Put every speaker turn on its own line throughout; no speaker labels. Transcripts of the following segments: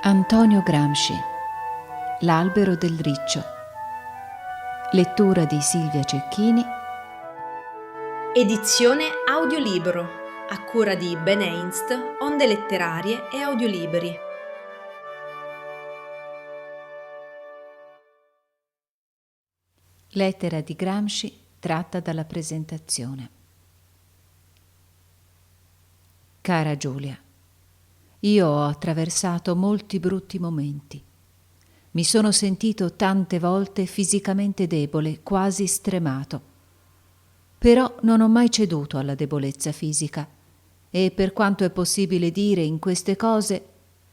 Antonio Gramsci, L'albero del riccio. Lettura di Silvia Cecchini.
Edizione audiolibro a cura di Ben Einst, Onde Letterarie e Audiolibri.
Lettera di Gramsci tratta dalla presentazione. Cara Giulia, io ho attraversato molti brutti momenti. Mi sono sentito tante volte fisicamente debole, quasi stremato. Però non ho mai ceduto alla debolezza fisica e, per quanto è possibile dire in queste cose,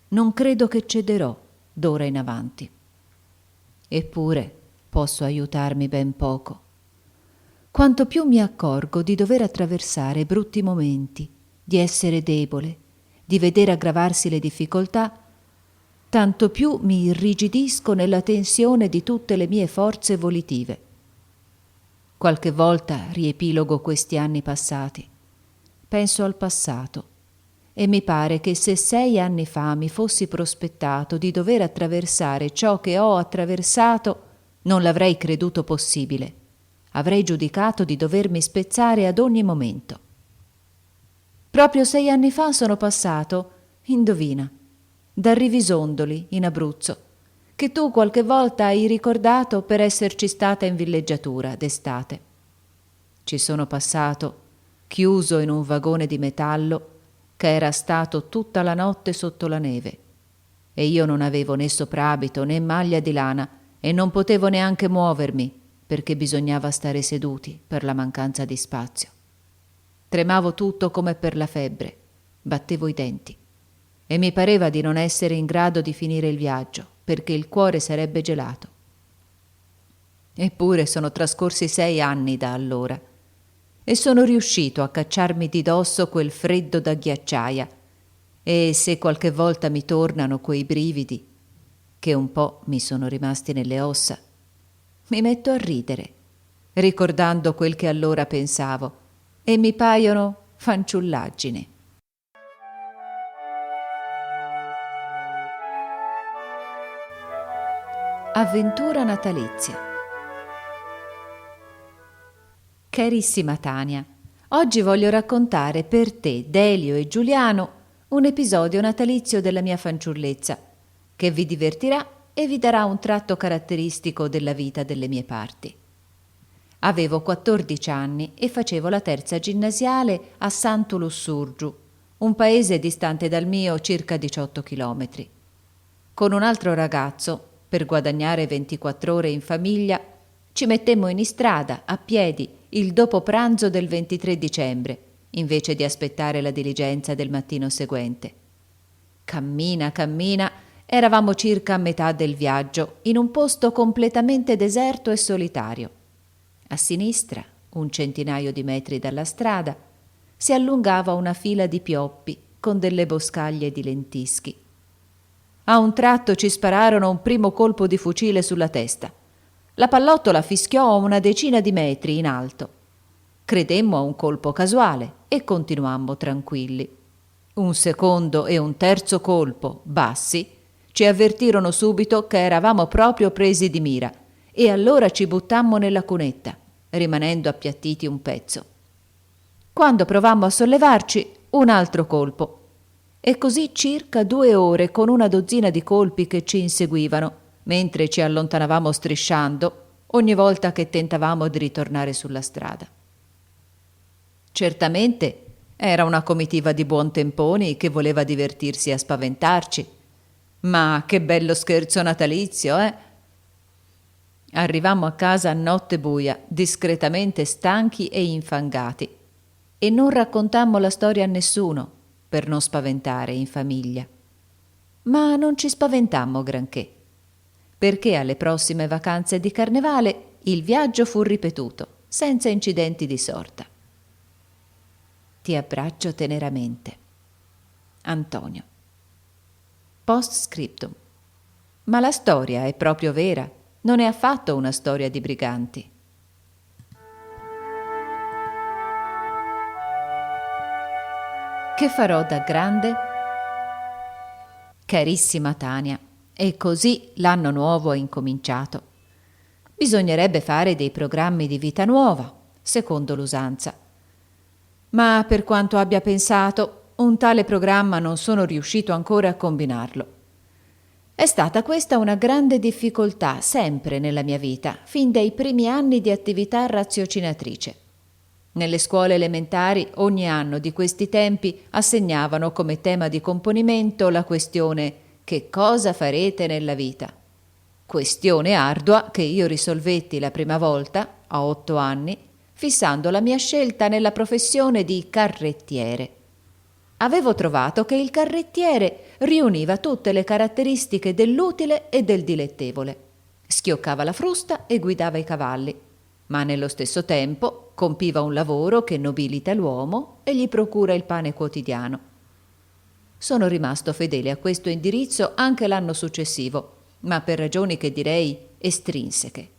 non credo che cederò d'ora in avanti. Eppure posso aiutarmi ben poco. Quanto più mi accorgo di dover attraversare brutti momenti, di essere debole, di vedere aggravarsi le difficoltà, tanto più mi irrigidisco nella tensione di tutte le mie forze volitive. Qualche volta riepilogo questi anni passati. Penso al passato e mi pare che se 6 anni fa mi fossi prospettato di dover attraversare ciò che ho attraversato, non l'avrei creduto possibile. Avrei giudicato di dovermi spezzare ad ogni momento. Proprio 6 anni fa sono passato, indovina, da Rivisondoli, in Abruzzo, che tu qualche volta hai ricordato per esserci stata in villeggiatura d'estate. Ci sono passato, chiuso in un vagone di metallo che era stato tutta la notte sotto la neve, e io non avevo né soprabito né maglia di lana e non potevo neanche muovermi perché bisognava stare seduti per la mancanza di spazio. Tremavo tutto come per la febbre, battevo i denti e mi pareva di non essere in grado di finire il viaggio perché il cuore sarebbe gelato. Eppure sono trascorsi 6 anni da allora e sono riuscito a cacciarmi di dosso quel freddo da ghiacciaia, e se qualche volta mi tornano quei brividi, che un po' mi sono rimasti nelle ossa, mi metto a ridere, ricordando quel che allora pensavo, e mi paiono fanciullaggini. Avventura natalizia. Carissima Tania, oggi voglio raccontare per te, Delio e Giuliano un episodio natalizio della mia fanciullezza, che vi divertirà e vi darà un tratto caratteristico della vita delle mie parti. Avevo 14 anni e facevo la terza ginnasiale a Santo Lussurgiu, un paese distante dal mio circa 18 chilometri. Con un altro ragazzo, per guadagnare 24 ore in famiglia, ci mettemmo in istrada, a piedi, il dopo pranzo del 23 dicembre, invece di aspettare la diligenza del mattino seguente. Cammina, cammina, eravamo circa a metà del viaggio, in un posto completamente deserto e solitario. A sinistra, un centinaio di metri dalla strada, si allungava una fila di pioppi con delle boscaglie di lentischi. A un tratto ci spararono un primo colpo di fucile sulla testa. La pallottola fischiò a una decina di metri in alto. Credemmo a un colpo casuale e continuammo tranquilli. Un secondo e un terzo colpo, bassi, ci avvertirono subito che eravamo proprio presi di mira e allora ci buttammo nella cunetta, rimanendo appiattiti un pezzo. Quando provammo a sollevarci, un altro colpo. E così circa 2 ore con una dozzina di colpi che ci inseguivano, mentre ci allontanavamo strisciando ogni volta che tentavamo di ritornare sulla strada. Certamente era una comitiva di buontemponi che voleva divertirsi a spaventarci. Ma che bello scherzo natalizio, eh? Arrivammo a casa a notte buia, discretamente stanchi e infangati, e non raccontammo la storia a nessuno, per non spaventare in famiglia. Ma non ci spaventammo granché, perché alle prossime vacanze di carnevale il viaggio fu ripetuto, senza incidenti di sorta. Ti abbraccio teneramente. Antonio. Post scriptum. Ma la storia è proprio vera, non è affatto una storia di briganti. Che farò da grande? Carissima Tania, e così l'anno nuovo è incominciato. Bisognerebbe fare dei programmi di vita nuova, secondo l'usanza. Ma per quanto abbia pensato, un tale programma non sono riuscito ancora a combinarlo. È stata questa una grande difficoltà sempre nella mia vita, fin dai primi anni di attività raziocinatrice. Nelle scuole elementari ogni anno di questi tempi assegnavano come tema di componimento la questione «Che cosa farete nella vita?». Questione ardua che io risolvetti la prima volta, a 8 anni, fissando la mia scelta nella professione di carrettiere. Avevo trovato che il carrettiere riuniva tutte le caratteristiche dell'utile e del dilettevole. Schioccava la frusta e guidava i cavalli, ma nello stesso tempo compiva un lavoro che nobilita l'uomo e gli procura il pane quotidiano. Sono rimasto fedele a questo indirizzo anche l'anno successivo, ma per ragioni che direi estrinseche.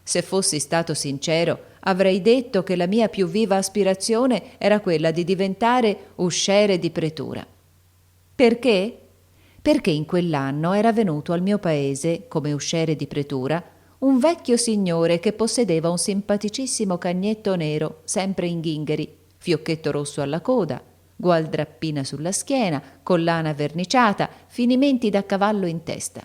Se fossi stato sincero, avrei detto che la mia più viva aspirazione era quella di diventare usciere di pretura. Perché? Perché in quell'anno era venuto al mio paese, come usciere di pretura, un vecchio signore che possedeva un simpaticissimo cagnetto nero, sempre in ghingheri, fiocchetto rosso alla coda, gualdrappina sulla schiena, collana verniciata, finimenti da cavallo in testa.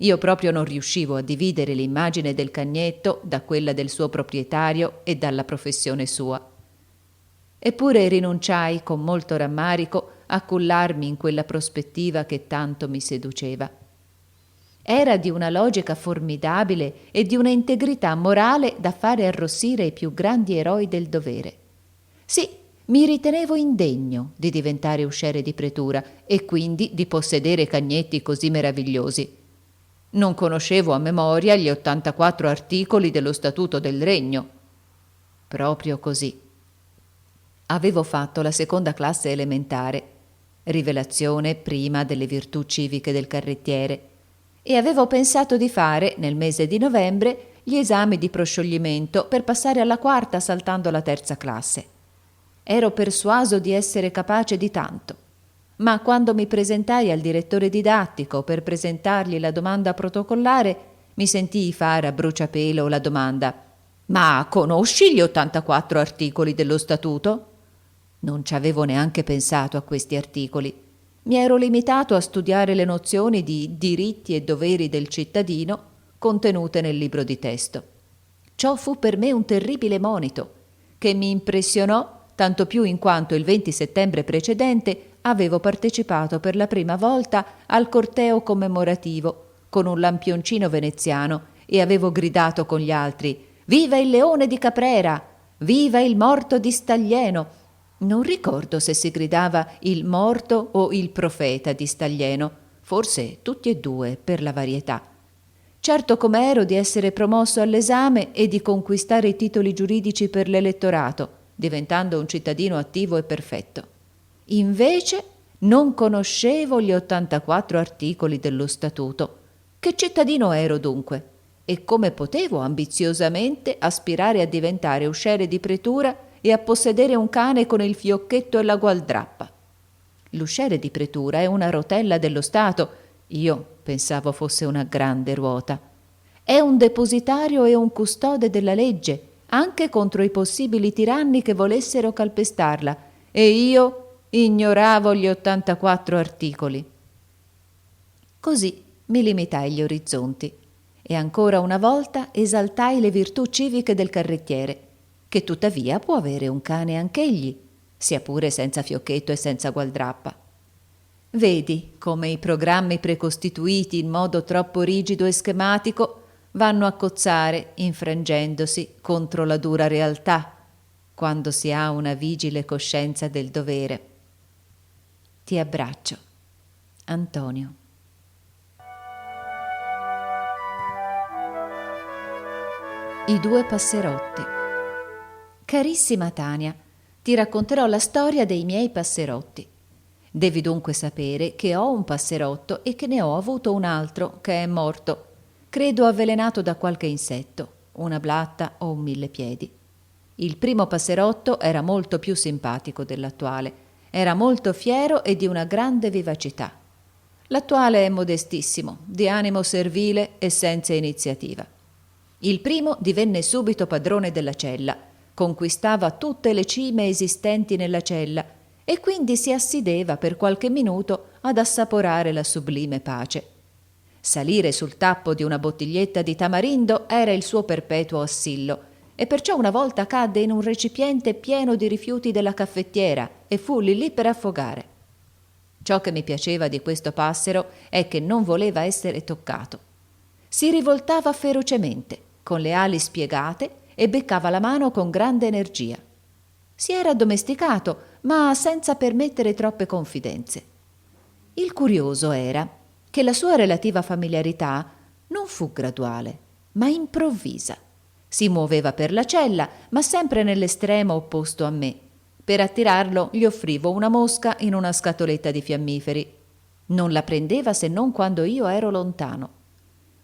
Io proprio non riuscivo a dividere l'immagine del cagnetto da quella del suo proprietario e dalla professione sua. Eppure rinunciai con molto rammarico a cullarmi in quella prospettiva che tanto mi seduceva. Era di una logica formidabile e di una integrità morale da fare arrossire i più grandi eroi del dovere. Sì, mi ritenevo indegno di diventare usciere di pretura e quindi di possedere cagnetti così meravigliosi. Non conoscevo a memoria gli 84 articoli dello Statuto del Regno. Proprio così. Avevo fatto la seconda classe elementare, rivelazione prima delle virtù civiche del carrettiere, e avevo pensato di fare, nel mese di novembre, gli esami di proscioglimento per passare alla quarta saltando la terza classe. Ero persuaso di essere capace di tanto. Ma quando mi presentai al direttore didattico per presentargli la domanda protocollare, mi sentii fare a bruciapelo la domanda: «Ma conosci gli 84 articoli dello Statuto?» Non ci avevo neanche pensato a questi articoli. Mi ero limitato a studiare le nozioni di diritti e doveri del cittadino contenute nel libro di testo. Ciò fu per me un terribile monito, che mi impressionò tanto più in quanto il 20 settembre precedente avevo partecipato per la prima volta al corteo commemorativo con un lampioncino veneziano e avevo gridato con gli altri: «Viva il leone di Caprera! Viva il morto di Staglieno!» Non ricordo se si gridava il morto o il profeta di Staglieno, forse tutti e due per la varietà. Certo come ero di essere promosso all'esame e di conquistare i titoli giuridici per l'elettorato, diventando un cittadino attivo e perfetto. Invece non conoscevo gli 84 articoli dello Statuto. Che cittadino ero dunque? E come potevo ambiziosamente aspirare a diventare usciere di pretura e a possedere un cane con il fiocchetto e la gualdrappa? L'usciere di pretura è una rotella dello Stato. Io pensavo fosse una grande ruota. È un depositario e un custode della legge, anche contro i possibili tiranni che volessero calpestarla, e io ignoravo gli 84 articoli. Così mi limitai gli orizzonti e ancora una volta esaltai le virtù civiche del carrettiere, che tuttavia può avere un cane anch'egli, sia pure senza fiocchetto e senza gualdrappa. Vedi come i programmi precostituiti in modo troppo rigido e schematico vanno a cozzare, infrangendosi contro la dura realtà, quando si ha una vigile coscienza del dovere. Ti abbraccio. Antonio. I due passerotti. Carissima Tania, ti racconterò la storia dei miei passerotti. Devi dunque sapere che ho un passerotto e che ne ho avuto un altro che è morto, credo avvelenato da qualche insetto, una blatta o un millepiedi. Il primo passerotto era molto più simpatico dell'attuale, era molto fiero e di una grande vivacità. L'attuale è modestissimo, di animo servile e senza iniziativa. Il primo divenne subito padrone della cella, conquistava tutte le cime esistenti nella cella e quindi si assideva per qualche minuto ad assaporare la sublime pace. Salire sul tappo di una bottiglietta di tamarindo era il suo perpetuo assillo, e perciò una volta cadde in un recipiente pieno di rifiuti della caffettiera e fu lì per affogare. Ciò che mi piaceva di questo passero è che non voleva essere toccato. Si rivoltava ferocemente, con le ali spiegate, e beccava la mano con grande energia. Si era addomesticato, ma senza permettere troppe confidenze. Il curioso era che la sua relativa familiarità non fu graduale, ma improvvisa. Si muoveva per la cella, ma sempre nell'estremo opposto a me. Per attirarlo gli offrivo una mosca in una scatoletta di fiammiferi. Non la prendeva se non quando io ero lontano.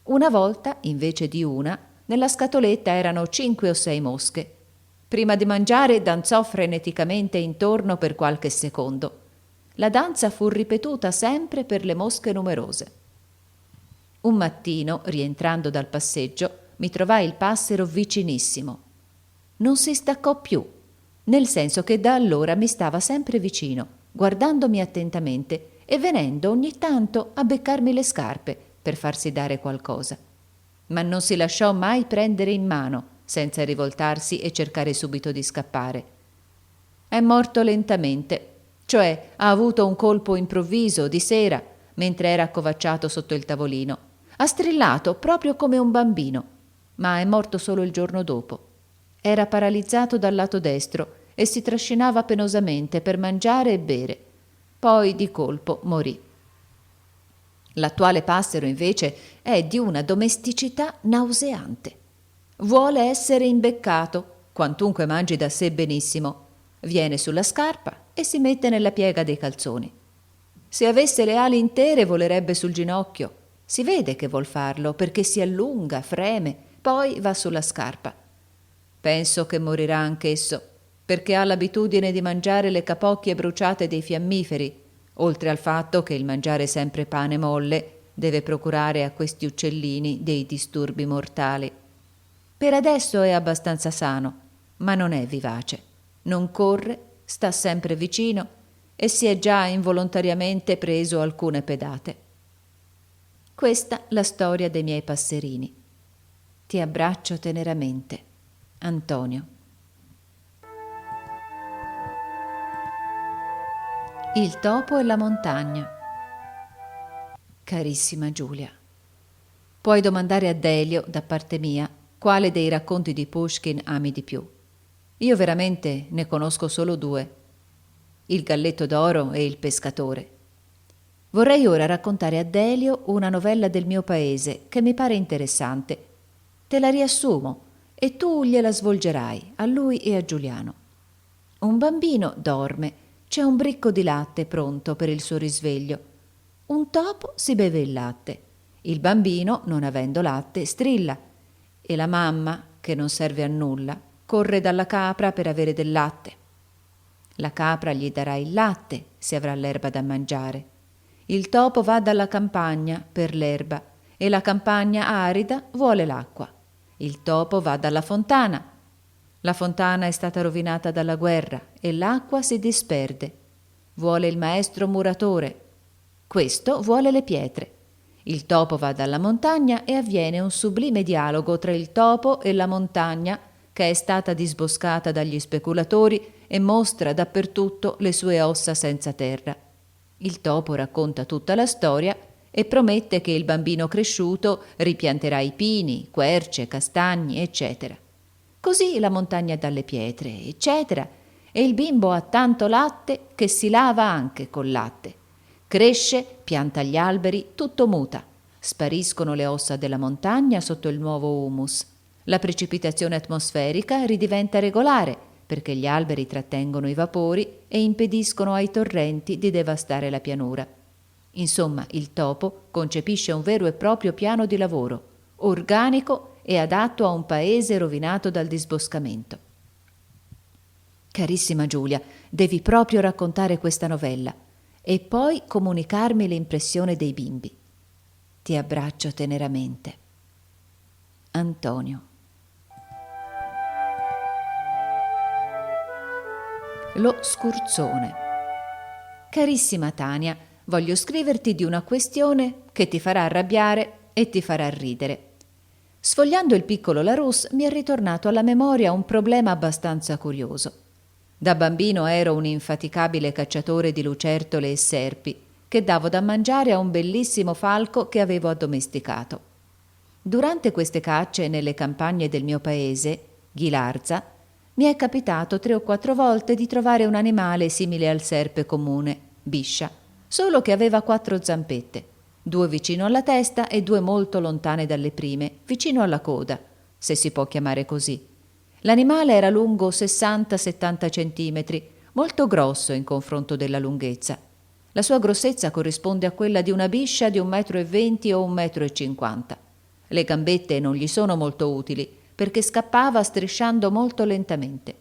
Una volta, invece di una, nella scatoletta erano 5 o 6 mosche. Prima di mangiare danzò freneticamente intorno per qualche secondo. La danza fu ripetuta sempre per le mosche numerose. Un mattino, rientrando dal passeggio, mi trovai il passero vicinissimo. Non si staccò più, nel senso che da allora mi stava sempre vicino, guardandomi attentamente e venendo ogni tanto a beccarmi le scarpe per farsi dare qualcosa. Ma non si lasciò mai prendere in mano, senza rivoltarsi e cercare subito di scappare. È morto lentamente, cioè ha avuto un colpo improvviso di sera, mentre era accovacciato sotto il tavolino. Ha strillato proprio come un bambino, ma è morto solo il giorno dopo. Era paralizzato dal lato destro e si trascinava penosamente per mangiare e bere. Poi di colpo morì. L'attuale passero invece è di una domesticità nauseante. Vuole essere imbeccato, quantunque mangi da sé benissimo. Viene sulla scarpa e si mette nella piega dei calzoni. Se avesse le ali intere volerebbe sul ginocchio. Si vede che vuol farlo perché si allunga, freme, poi va sulla scarpa. Penso che morirà anch'esso, perché ha l'abitudine di mangiare le capocchie bruciate dei fiammiferi, oltre al fatto che il mangiare sempre pane molle deve procurare a questi uccellini dei disturbi mortali. Per adesso è abbastanza sano, ma non è vivace. Non corre, sta sempre vicino e si è già involontariamente preso alcune pedate. Questa la storia dei miei passerini. Ti abbraccio teneramente. Antonio. Il topo e la montagna. Carissima Giulia, puoi domandare a Delio, da parte mia, quale dei racconti di Pushkin ami di più. Io veramente ne conosco solo 2, Il galletto d'oro e Il pescatore. Vorrei ora raccontare a Delio una novella del mio paese che mi pare interessante. Te la riassumo e tu gliela svolgerai a lui e a Giuliano. Un bambino dorme, c'è un bricco di latte pronto per il suo risveglio. Un topo si beve il latte. Il bambino, non avendo latte, strilla e la mamma, che non serve a nulla, corre dalla capra per avere del latte. La capra gli darà il latte se avrà l'erba da mangiare. Il topo va dalla campagna per l'erba e la campagna arida vuole l'acqua. Il topo va dalla fontana. La fontana è stata rovinata dalla guerra e l'acqua si disperde. Vuole il maestro muratore. Questo vuole le pietre. Il topo va dalla montagna e avviene un sublime dialogo tra il topo e la montagna che è stata disboscata dagli speculatori e mostra dappertutto le sue ossa senza terra. Il topo racconta tutta la storia e promette che il bambino cresciuto ripianterà i pini, querce, castagni, eccetera. Così la montagna dà le pietre, eccetera, e il bimbo ha tanto latte che si lava anche col latte. Cresce, pianta gli alberi, tutto muta. Spariscono le ossa della montagna sotto il nuovo humus. La precipitazione atmosferica ridiventa regolare, perché gli alberi trattengono i vapori e impediscono ai torrenti di devastare la pianura. Insomma, il topo concepisce un vero e proprio piano di lavoro, organico e adatto a un paese rovinato dal disboscamento. Carissima Giulia, devi proprio raccontare questa novella. e poi comunicarmi l'impressione dei bimbi. Ti abbraccio teneramente. Antonio. Lo scurzone. Carissima Tania, voglio scriverti di una questione che ti farà arrabbiare e ti farà ridere. Sfogliando il piccolo Larousse mi è ritornato alla memoria un problema abbastanza curioso. Da bambino ero un infaticabile cacciatore di lucertole e serpi che davo da mangiare a un bellissimo falco che avevo addomesticato. Durante queste cacce nelle campagne del mio paese, Ghilarza, mi è capitato 3 o 4 volte di trovare un animale simile al serpe comune, biscia, solo che aveva 4 zampette, 2 vicino alla testa e 2 molto lontane dalle prime, vicino alla coda, se si può chiamare così. L'animale era lungo 60-70 centimetri, molto grosso in confronto della lunghezza. La sua grossezza corrisponde a quella di una biscia di 1,20 m o 1,50 m. Le gambette non gli sono molto utili, perché scappava strisciando molto lentamente.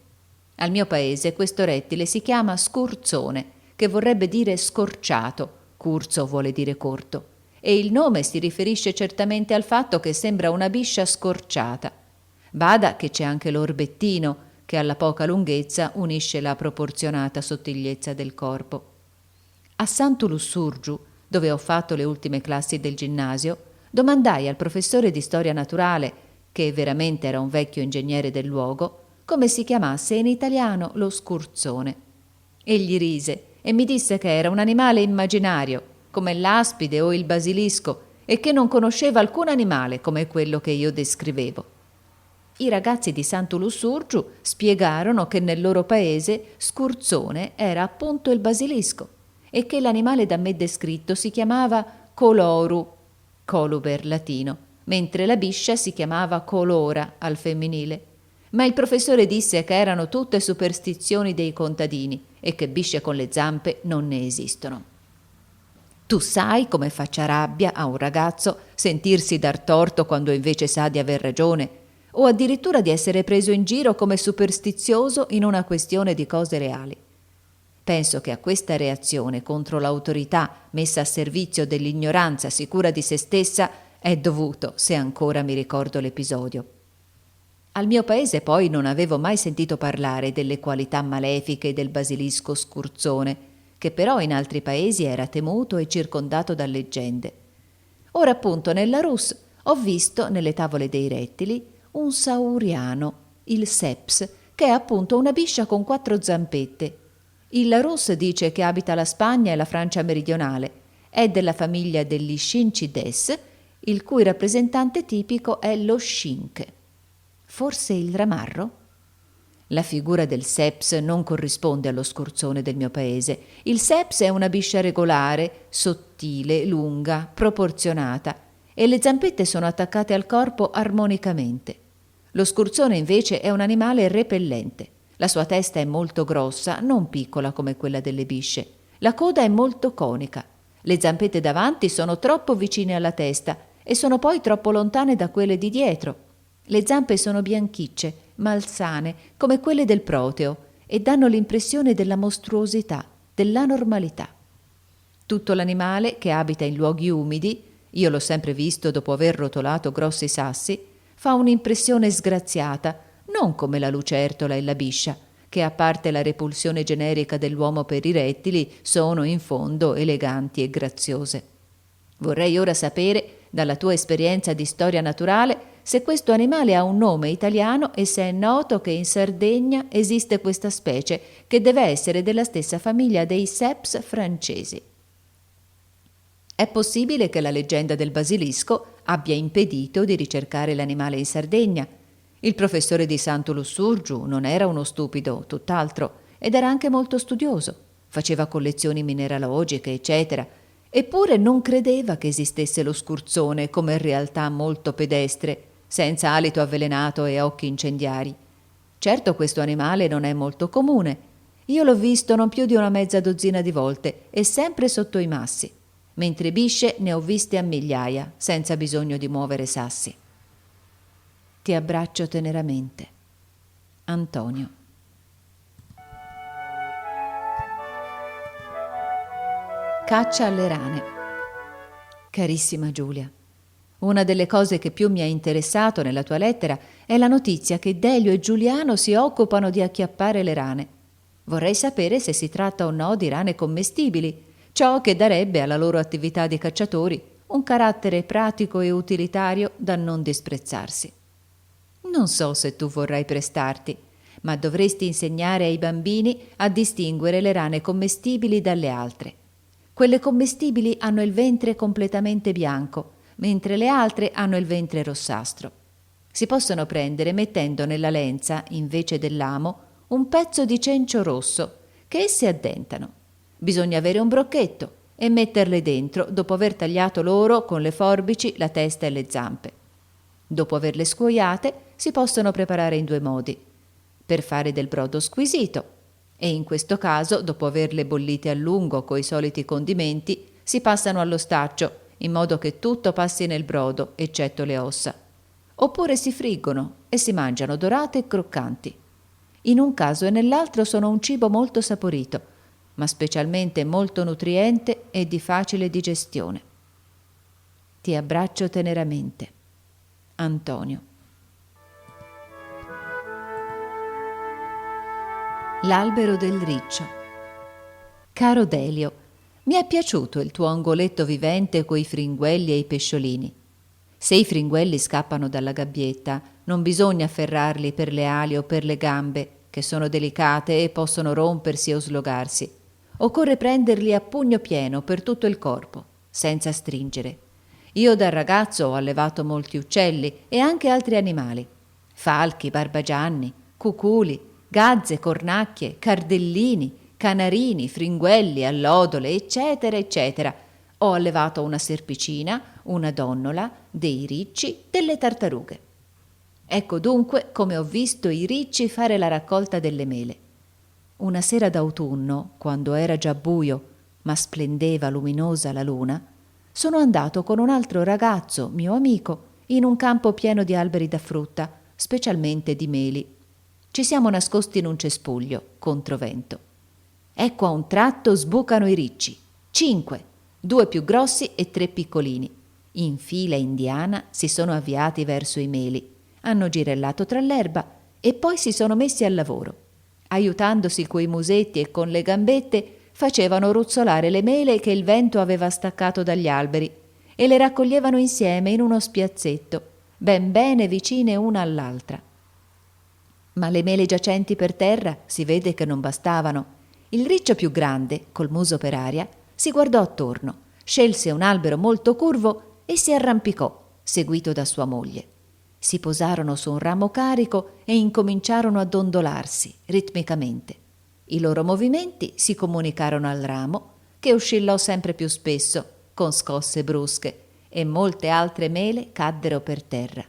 Al mio paese questo rettile si chiama scurzone, che vorrebbe dire scorciato, curzo vuole dire corto, e il nome si riferisce certamente al fatto che sembra una biscia scorciata. Bada che c'è anche l'orbettino, che alla poca lunghezza unisce la proporzionata sottigliezza del corpo. A Sant'Lussurgiu, dove ho fatto le ultime classi del ginnasio, domandai al professore di storia naturale, che veramente era un vecchio ingegnere del luogo, come si chiamasse in italiano lo scurzone. Egli rise e mi disse che era un animale immaginario, come l'aspide o il basilisco, e che non conosceva alcun animale come quello che io descrivevo. I ragazzi di Sant'Lussurgiu spiegarono che nel loro paese scurzone era appunto il basilisco e che l'animale da me descritto si chiamava coloru, coluber latino, mentre la biscia si chiamava colora al femminile. Ma il professore disse che erano tutte superstizioni dei contadini e che bisce con le zampe non ne esistono. Tu sai come faccia rabbia a un ragazzo sentirsi dar torto quando invece sa di aver ragione, o addirittura di essere preso in giro come superstizioso in una questione di cose reali. Penso che a questa reazione contro l'autorità messa a servizio dell'ignoranza sicura di se stessa è dovuto, se ancora mi ricordo l'episodio. Al mio paese poi non avevo mai sentito parlare delle qualità malefiche del basilisco scurzone, che però in altri paesi era temuto e circondato da leggende. Ora appunto nella Rus ho visto nelle tavole dei rettili un sauriano, il seps, che è appunto una biscia con 4 zampette. Il Larousse dice che abita la Spagna e la Francia meridionale, è della famiglia degli Scincides, il cui rappresentante tipico è lo scinche. Forse il ramarro? La figura del seps non corrisponde allo scorzone del mio paese. Il seps è una biscia regolare, sottile, lunga, proporzionata, e le zampette sono attaccate al corpo armonicamente. Lo scorzone invece è un animale repellente. La sua testa è molto grossa, non piccola come quella delle bisce. La coda è molto conica. Le zampette davanti sono troppo vicine alla testa e sono poi troppo lontane da quelle di dietro. Le zampe sono bianchicce, malsane, come quelle del proteo, e danno l'impressione della mostruosità, dell'anormalità. Tutto l'animale, che abita in luoghi umidi, io l'ho sempre visto dopo aver rotolato grossi sassi, fa un'impressione sgraziata, non come la lucertola e la biscia, che a parte la repulsione generica dell'uomo per i rettili, sono in fondo eleganti e graziose. Vorrei ora sapere, dalla tua esperienza di storia naturale, se questo animale ha un nome italiano e se è noto che in Sardegna esiste questa specie, che deve essere della stessa famiglia dei seps francesi. È possibile che la leggenda del basilisco abbia impedito di ricercare l'animale in Sardegna. Il professore di Sant'Lussurgiu non era uno stupido, tutt'altro, ed era anche molto studioso. Faceva collezioni mineralogiche, eccetera. Eppure non credeva che esistesse lo scurzone come realtà molto pedestre, senza alito avvelenato e occhi incendiari. Certo questo animale non è molto comune. Io l'ho visto non più di una mezza dozzina di volte e sempre sotto i massi, mentre bisce ne ho viste a migliaia, senza bisogno di muovere sassi. Ti abbraccio teneramente. Antonio. caccia alle rane. Carissima Giulia, una delle cose che più mi ha interessato nella tua lettera è la notizia che Delio e Giuliano si occupano di acchiappare le rane. Vorrei sapere se si tratta o no di rane commestibili, ciò che darebbe alla loro attività di cacciatori un carattere pratico e utilitario da non disprezzarsi. Non so se tu vorrai prestarti, ma dovresti insegnare ai bambini a distinguere le rane commestibili dalle altre. Quelle commestibili hanno il ventre completamente bianco, mentre le altre hanno il ventre rossastro. Si possono prendere mettendo nella lenza, invece dell'amo, un pezzo di cencio rosso, che esse addentano. Bisogna avere un brocchetto e metterle dentro dopo aver tagliato loro con le forbici la testa e le zampe. Dopo averle scuoiate si possono preparare in 2 modi: per fare del brodo squisito, e in questo caso, dopo averle bollite a lungo coi soliti condimenti, si passano allo staccio, in modo che tutto passi nel brodo, eccetto le ossa. Oppure si friggono e si mangiano dorate e croccanti. In un caso e nell'altro sono un cibo molto saporito, ma specialmente molto nutriente e di facile digestione. Ti abbraccio teneramente. Antonio. L'albero del riccio. Caro Delio, mi è piaciuto il tuo angoletto vivente coi fringuelli e i pesciolini. Se i fringuelli scappano dalla gabbietta, non bisogna afferrarli per le ali o per le gambe, che sono delicate e possono rompersi o slogarsi. Occorre prenderli a pugno pieno per tutto il corpo, senza stringere. Io da ragazzo ho allevato molti uccelli e anche altri animali: falchi, barbagianni, cuculi, gazze, cornacchie, cardellini, canarini, fringuelli, allodole, eccetera, eccetera. Ho allevato una serpicina, una donnola, dei ricci, delle tartarughe. Ecco dunque come ho visto i ricci fare la raccolta delle mele. Una sera d'autunno, quando era già buio, ma splendeva luminosa la luna, sono andato con un altro ragazzo, mio amico, in un campo pieno di alberi da frutta, specialmente di meli. Ci siamo nascosti in un cespuglio, controvento. Ecco a un tratto sbucano i ricci, 5, 2 più grossi e 3 piccolini. In fila indiana si sono avviati verso i meli, hanno girellato tra l'erba e poi si sono messi al lavoro. Aiutandosi coi musetti e con le gambette, facevano ruzzolare le mele che il vento aveva staccato dagli alberi e le raccoglievano insieme in uno spiazzetto, ben bene vicine una all'altra. Ma le mele giacenti per terra si vede che non bastavano. Il riccio più grande, col muso per aria, si guardò attorno, scelse un albero molto curvo e si arrampicò, seguito da sua moglie. Si posarono su un ramo carico e incominciarono a dondolarsi ritmicamente. I loro movimenti si comunicarono al ramo, che oscillò sempre più spesso, con scosse brusche, e molte altre mele caddero per terra.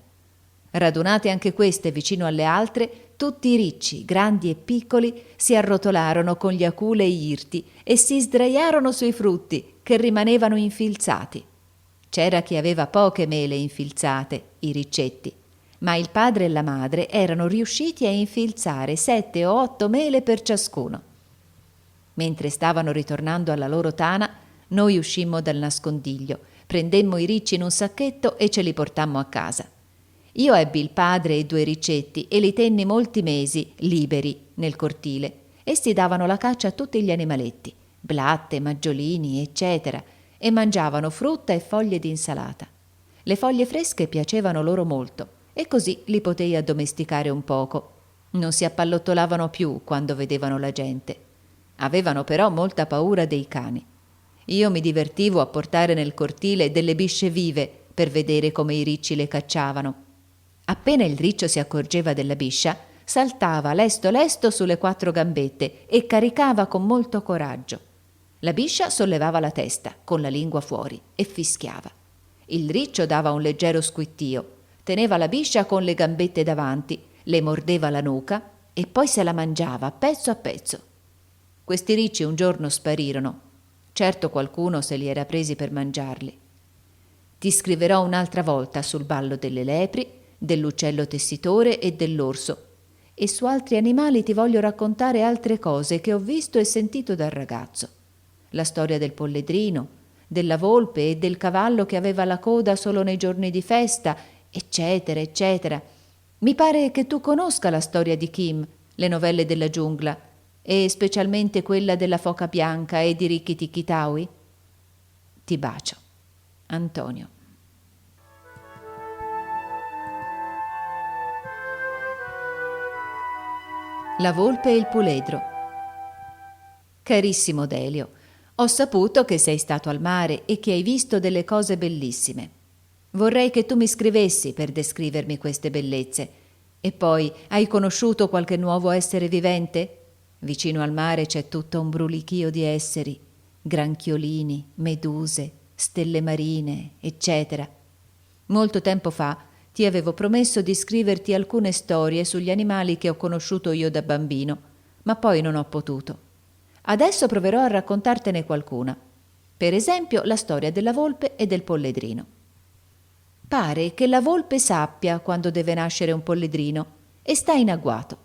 Radunate anche queste vicino alle altre, tutti i ricci, grandi e piccoli, si arrotolarono con gli aculei irti e si sdraiarono sui frutti, che rimanevano infilzati. C'era chi aveva poche mele infilzate, i riccetti, ma il padre e la madre erano riusciti a infilzare 7 o 8 mele per ciascuno. Mentre stavano ritornando alla loro tana, noi uscimmo dal nascondiglio, prendemmo i ricci in un sacchetto e ce li portammo a casa. Io ebbi il padre e 2 riccetti e li tenni molti mesi, liberi, nel cortile. Essi davano la caccia a tutti gli animaletti, blatte, maggiolini, eccetera, e mangiavano frutta e foglie di insalata. Le foglie fresche piacevano loro molto e così li potei addomesticare un poco. Non si appallottolavano più quando vedevano la gente. Avevano però molta paura dei cani. Io mi divertivo a portare nel cortile delle bisce vive per vedere come i ricci le cacciavano. Appena il riccio si accorgeva della biscia, saltava lesto lesto sulle 4 gambette e caricava con molto coraggio. La biscia sollevava la testa, con la lingua fuori, e fischiava. Il riccio dava un leggero squittio, teneva la biscia con le gambette davanti, le mordeva la nuca e poi se la mangiava pezzo a pezzo. Questi ricci un giorno sparirono. Certo qualcuno se li era presi per mangiarli. Ti scriverò un'altra volta sul ballo delle lepri, dell'uccello tessitore e dell'orso, e su altri animali ti voglio raccontare altre cose che ho visto e sentito dal ragazzo. la storia del polledrino, della volpe e del cavallo che aveva la coda solo nei giorni di festa, eccetera, eccetera. Mi pare che tu conosca la storia di Kim, le novelle della giungla, e specialmente quella della foca bianca e di Rikki Tikki Tawi. Ti bacio. Antonio. La volpe e il puledro. Carissimo Delio, ho saputo che sei stato al mare e che hai visto delle cose bellissime. Vorrei che tu mi scrivessi per descrivermi queste bellezze. E poi, hai conosciuto qualche nuovo essere vivente? Vicino al mare c'è tutto un brulichio di esseri, granchiolini, meduse, stelle marine, eccetera. Molto tempo fa ti avevo promesso di scriverti alcune storie sugli animali che ho conosciuto io da bambino, ma poi non ho potuto. Adesso proverò a raccontartene qualcuna. Per esempio la storia della volpe e del polledrino. Pare che la volpe sappia quando deve nascere un polledrino e sta in agguato.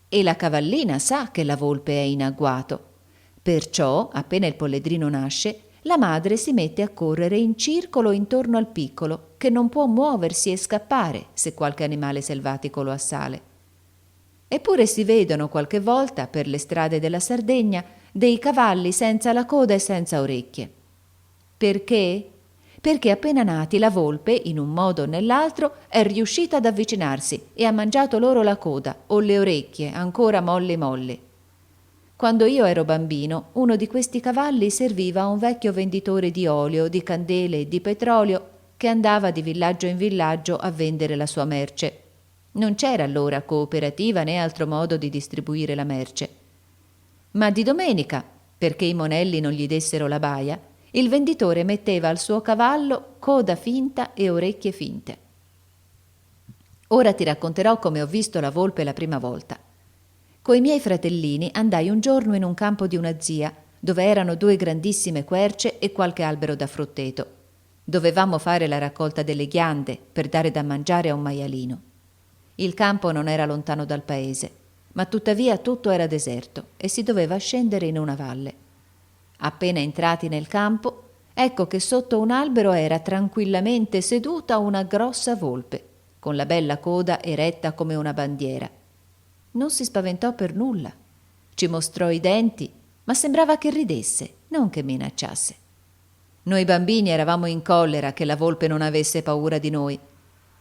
E la cavallina sa che la volpe è in agguato. Perciò, appena il polledrino nasce, la madre si mette a correre in circolo intorno al piccolo, che non può muoversi e scappare se qualche animale selvatico lo assale. Eppure si vedono qualche volta, per le strade della Sardegna, dei cavalli senza la coda e senza orecchie. Perché? Perché appena nati la volpe, in un modo o nell'altro, è riuscita ad avvicinarsi e ha mangiato loro la coda o le orecchie, ancora molle molle. Quando io ero bambino, uno di questi cavalli serviva a un vecchio venditore di olio, di candele e di petrolio che andava di villaggio in villaggio a vendere la sua merce. Non c'era allora cooperativa né altro modo di distribuire la merce. Ma di domenica, perché i monelli non gli dessero la baia, il venditore metteva al suo cavallo coda finta e orecchie finte. Ora ti racconterò come ho visto la volpe la prima volta. Coi miei fratellini andai un giorno in un campo di una zia, dove erano 2 grandissime querce e qualche albero da frutteto. Dovevamo fare la raccolta delle ghiande per dare da mangiare a un maialino. Il campo non era lontano dal paese, ma tuttavia tutto era deserto e si doveva scendere in una valle. Appena entrati nel campo, ecco che sotto un albero era tranquillamente seduta una grossa volpe, con la bella coda eretta come una bandiera. Non si spaventò per nulla. Ci mostrò i denti, ma sembrava che ridesse, non che minacciasse. Noi bambini eravamo in collera che la volpe non avesse paura di noi.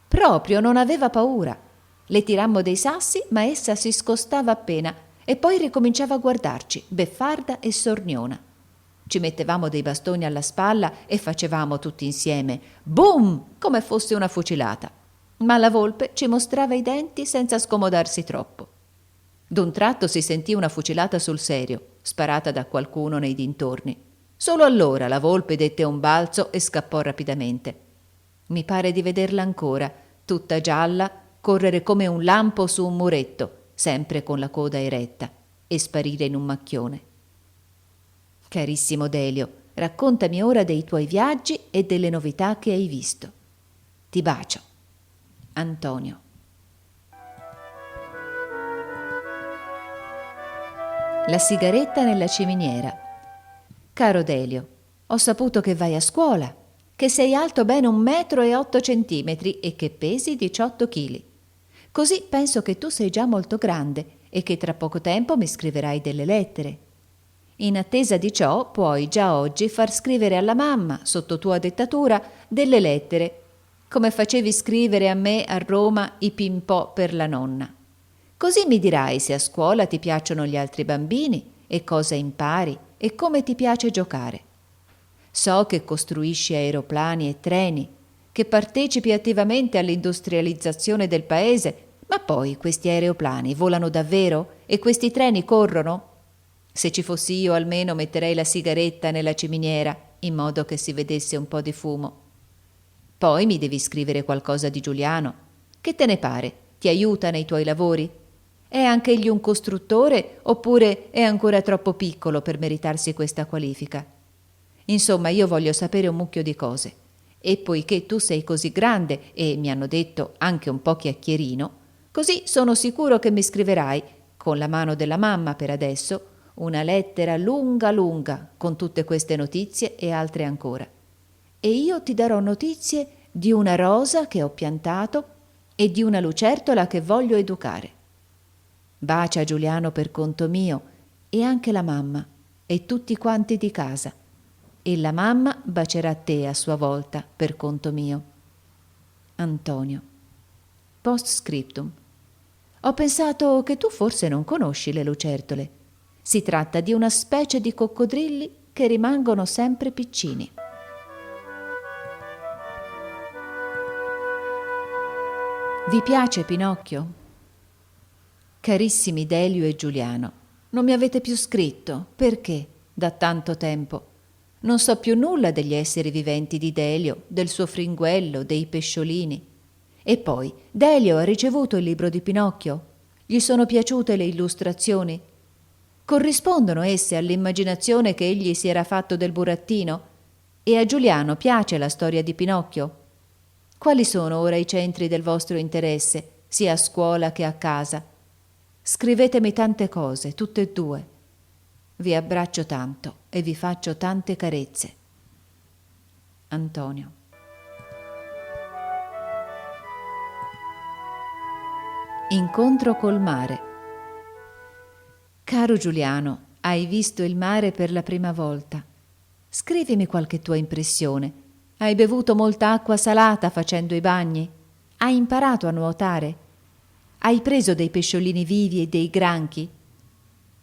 Proprio non aveva paura. Le tirammo dei sassi, ma essa si scostava appena e poi ricominciava a guardarci, beffarda e sorniona. Ci mettevamo dei bastoni alla spalla e facevamo tutti insieme boom, come fosse una fucilata. Ma la volpe ci mostrava i denti senza scomodarsi troppo. D'un tratto si sentì una fucilata sul serio, sparata da qualcuno nei dintorni. Solo allora la volpe dette un balzo e scappò rapidamente. Mi pare di vederla ancora, tutta gialla, correre come un lampo su un muretto, sempre con la coda eretta, e sparire in un macchione. Carissimo Delio, raccontami ora dei tuoi viaggi e delle novità che hai visto. Ti bacio. Antonio. La sigaretta nella ciminiera. Caro Delio, ho saputo che vai a scuola, che sei alto ben 1,8 metri e che pesi 18 chili. Così penso che tu sei già molto grande e che tra poco tempo mi scriverai delle lettere. In attesa di ciò puoi già oggi far scrivere alla mamma, sotto tua dettatura, delle lettere, come facevi scrivere a me a Roma i pimpò per la nonna. Così mi dirai se a scuola ti piacciono gli altri bambini e cosa impari e come ti piace giocare. So che costruisci aeroplani e treni, che partecipi attivamente all'industrializzazione del paese, ma poi questi aeroplani volano davvero e questi treni corrono? Se ci fossi io almeno metterei la sigaretta nella ciminiera, in modo che si vedesse un po' di fumo. Poi mi devi scrivere qualcosa di Giuliano. Che te ne pare? Ti aiuta nei tuoi lavori? È anche egli un costruttore oppure è ancora troppo piccolo per meritarsi questa qualifica? Insomma, io voglio sapere un mucchio di cose. E poiché tu sei così grande e, mi hanno detto, anche un po' chiacchierino, così sono sicuro che mi scriverai, con la mano della mamma per adesso, una lettera lunga lunga con tutte queste notizie e altre ancora. E io ti darò notizie di una rosa che ho piantato e di una lucertola che voglio educare. Bacia Giuliano per conto mio e anche la mamma e tutti quanti di casa. E la mamma bacerà te a sua volta per conto mio. Antonio. Post scriptum. Ho pensato che tu forse non conosci le lucertole. Si tratta di una specie di coccodrilli che rimangono sempre piccini. Vi piace Pinocchio? Carissimi Delio e Giuliano, non mi avete più scritto. Perché? Da tanto tempo. Non so più nulla degli esseri viventi di Delio, del suo fringuello, dei pesciolini. E poi, Delio ha ricevuto il libro di Pinocchio? Gli sono piaciute le illustrazioni? Corrispondono esse all'immaginazione che egli si era fatto del burattino? E a Giuliano piace la storia di Pinocchio? Quali sono ora i centri del vostro interesse, sia a scuola che a casa? Scrivetemi tante cose, tutte e due. Vi abbraccio tanto e vi faccio tante carezze. Antonio. Incontro col mare. Caro Giuliano, hai visto il mare per la prima volta. Scrivimi qualche tua impressione. Hai bevuto molta acqua salata facendo i bagni? Hai imparato a nuotare? Hai preso dei pesciolini vivi e dei granchi?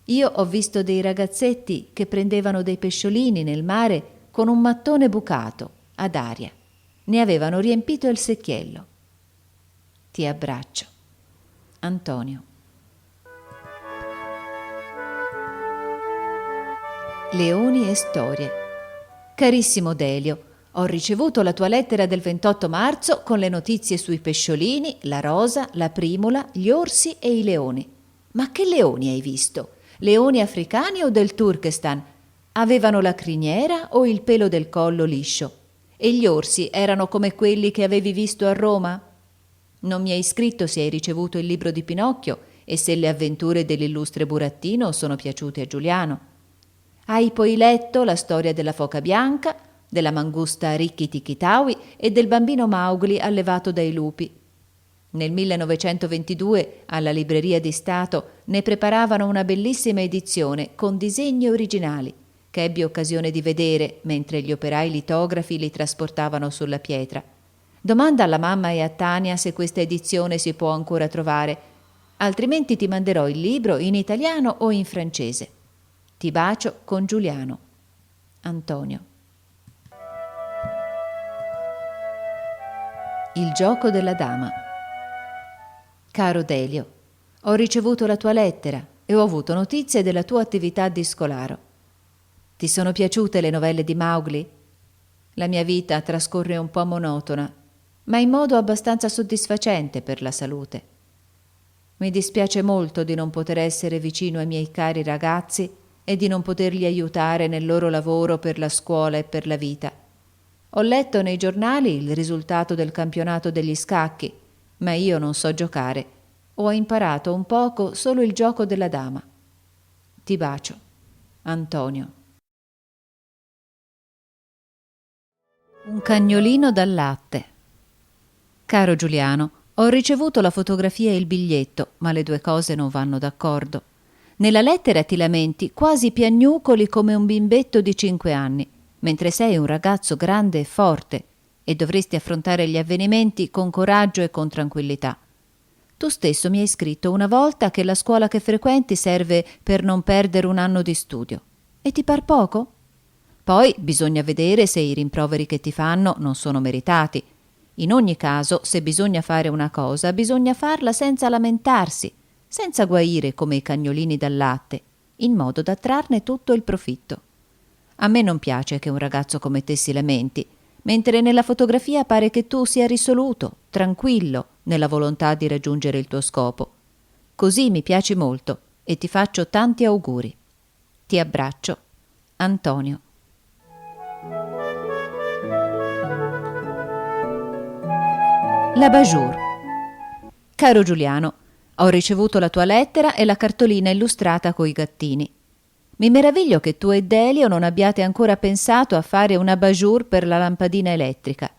Io ho visto dei ragazzetti che prendevano dei pesciolini nel mare con un mattone bucato, ad aria. Ne avevano riempito il secchiello. Ti abbraccio. Antonio. Leoni e storie. Carissimo Delio, ho ricevuto la tua lettera del 28 marzo con le notizie sui pesciolini, la rosa, la primula, gli orsi e i leoni. Ma che leoni hai visto? Leoni africani o del Turkestan? Avevano la criniera o il pelo del collo liscio? E gli orsi erano come quelli che avevi visto a Roma? Non mi hai scritto se hai ricevuto il libro di Pinocchio e se le avventure dell'illustre burattino sono piaciute a Giuliano. Hai poi letto la storia della foca bianca, della mangusta Rikki Tikki Tawi e del bambino Mowgli allevato dai lupi. Nel 1922 alla Libreria di Stato ne preparavano una bellissima edizione con disegni originali che ebbi occasione di vedere mentre gli operai litografi li trasportavano sulla pietra. Domanda alla mamma e a Tania se questa edizione si può ancora trovare, altrimenti ti manderò il libro in italiano o in francese. Ti bacio con Giuliano. Antonio. Il gioco della dama. Caro Delio, ho ricevuto la tua lettera e ho avuto notizie della tua attività di scolaro. Ti sono piaciute le novelle di Mowgli? La mia vita trascorre un po' monotona, ma in modo abbastanza soddisfacente per la salute. Mi dispiace molto di non poter essere vicino ai miei cari ragazzi e di non poterli aiutare nel loro lavoro per la scuola e per la vita. Ho letto nei giornali il risultato del campionato degli scacchi, ma io non so giocare. Ho imparato un poco solo il gioco della dama. Ti bacio. Antonio. Un cagnolino dal latte. Caro Giuliano, ho ricevuto la fotografia e il biglietto, ma le due cose non vanno d'accordo. Nella lettera ti lamenti quasi piagnucoli come un bimbetto di 5 anni, mentre sei un ragazzo grande e forte e dovresti affrontare gli avvenimenti con coraggio e con tranquillità. Tu stesso mi hai scritto una volta che la scuola che frequenti serve per non perdere un anno di studio. E ti par poco? Poi bisogna vedere se i rimproveri che ti fanno non sono meritati. In ogni caso, se bisogna fare una cosa, bisogna farla senza lamentarsi, senza guaire come i cagnolini dal latte, in modo da trarne tutto il profitto. A me non piace che un ragazzo come te si lamenti, mentre nella fotografia pare che tu sia risoluto, tranquillo, nella volontà di raggiungere il tuo scopo. Così mi piaci molto e ti faccio tanti auguri. Ti abbraccio. Antonio. La Bajour. Caro Giuliano, ho ricevuto la tua lettera e la cartolina illustrata coi gattini. Mi meraviglio che tu e Delio non abbiate ancora pensato a fare un abat-jour per la lampadina elettrica.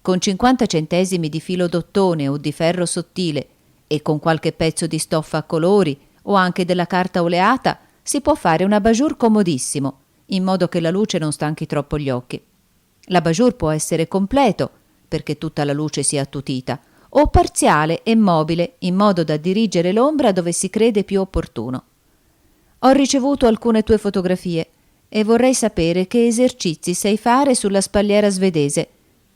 Con 50 centesimi di filo d'ottone o di ferro sottile e con qualche pezzo di stoffa a colori o anche della carta oleata si può fare un abat-jour comodissimo, in modo che la luce non stanchi troppo gli occhi. L'abat-jour può essere completo, perché tutta la luce sia attutita, o parziale e mobile, in modo da dirigere l'ombra dove si crede più opportuno. Ho ricevuto alcune tue fotografie e vorrei sapere che esercizi sai fare sulla spalliera svedese,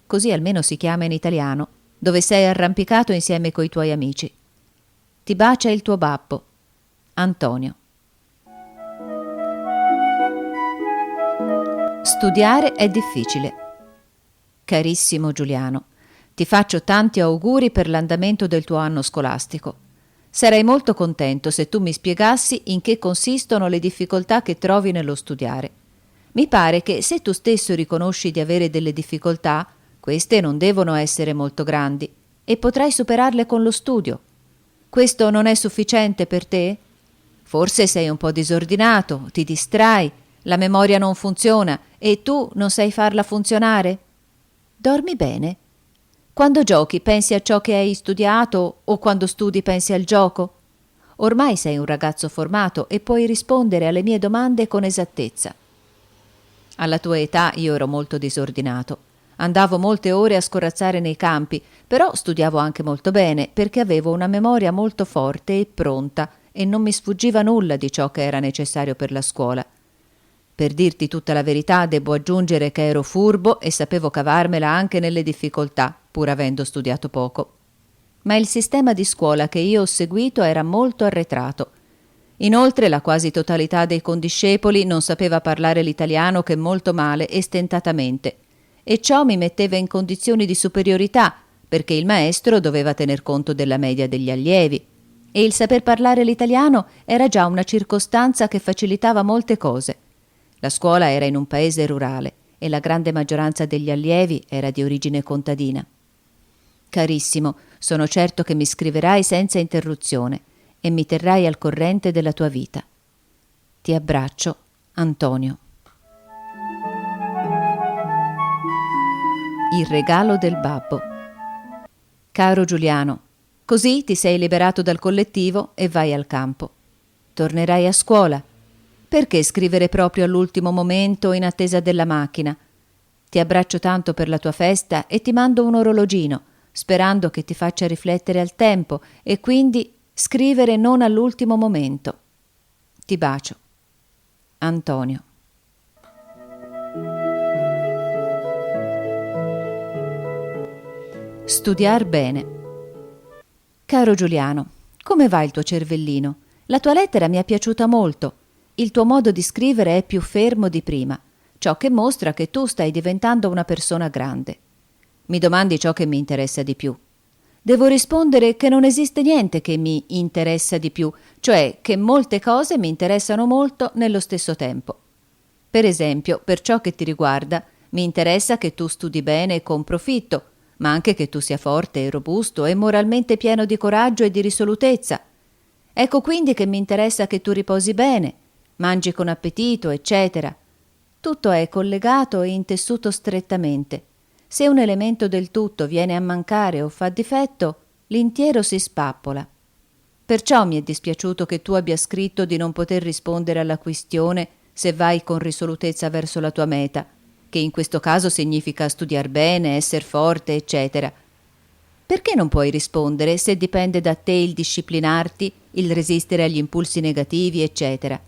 così almeno si chiama in italiano, dove sei arrampicato insieme coi tuoi amici. Ti bacia il tuo babbo, Antonio. Studiare è difficile. Carissimo Giuliano, ti faccio tanti auguri per l'andamento del tuo anno scolastico. Sarei molto contento se tu mi spiegassi in che consistono le difficoltà che trovi nello studiare. Mi pare che se tu stesso riconosci di avere delle difficoltà, queste non devono essere molto grandi e potrai superarle con lo studio. Questo non è sufficiente per te? Forse sei un po' disordinato, ti distrai, la memoria non funziona e tu non sai farla funzionare? Dormi bene? Quando giochi pensi a ciò che hai studiato o quando studi pensi al gioco? Ormai sei un ragazzo formato e puoi rispondere alle mie domande con esattezza. Alla tua età io ero molto disordinato. Andavo molte ore a scorazzare nei campi, però studiavo anche molto bene perché avevo una memoria molto forte e pronta e non mi sfuggiva nulla di ciò che era necessario per la scuola. Per dirti tutta la verità, debbo aggiungere che ero furbo e sapevo cavarmela anche nelle difficoltà, pur avendo studiato poco. Ma il sistema di scuola che io ho seguito era molto arretrato. Inoltre la quasi totalità dei condiscepoli non sapeva parlare l'italiano che molto male e stentatamente, e ciò mi metteva in condizioni di superiorità, perché il maestro doveva tener conto della media degli allievi, e il saper parlare l'italiano era già una circostanza che facilitava molte cose. La scuola era in un paese rurale e la grande maggioranza degli allievi era di origine contadina. Carissimo, sono certo che mi scriverai senza interruzione e mi terrai al corrente della tua vita. Ti abbraccio, Antonio. Il regalo del babbo. Caro Giuliano, così ti sei liberato dal collettivo e vai al campo. Tornerai a scuola. Perché scrivere proprio all'ultimo momento in attesa della macchina? Ti abbraccio tanto per la tua festa e ti mando un orologino, sperando che ti faccia riflettere al tempo e quindi scrivere non all'ultimo momento. Ti bacio. Antonio. Studiar bene. Caro Giuliano, come va il tuo cervellino? La tua lettera mi è piaciuta molto. Il tuo modo di scrivere è più fermo di prima, ciò che mostra che tu stai diventando una persona grande. Mi domandi ciò che mi interessa di più. Devo rispondere che non esiste niente che mi interessa di più, cioè che molte cose mi interessano molto nello stesso tempo. Per esempio, per ciò che ti riguarda, mi interessa che tu studi bene e con profitto, ma anche che tu sia forte e robusto e moralmente pieno di coraggio e di risolutezza. Ecco quindi che mi interessa che tu riposi bene, mangi con appetito, eccetera. Tutto è collegato e intessuto strettamente. Se un elemento del tutto viene a mancare o fa difetto, l'intero si spappola. Perciò mi è dispiaciuto che tu abbia scritto di non poter rispondere alla questione se vai con risolutezza verso la tua meta, che in questo caso significa studiar bene, esser forte, eccetera. Perché non puoi rispondere se dipende da te il disciplinarti, il resistere agli impulsi negativi, eccetera?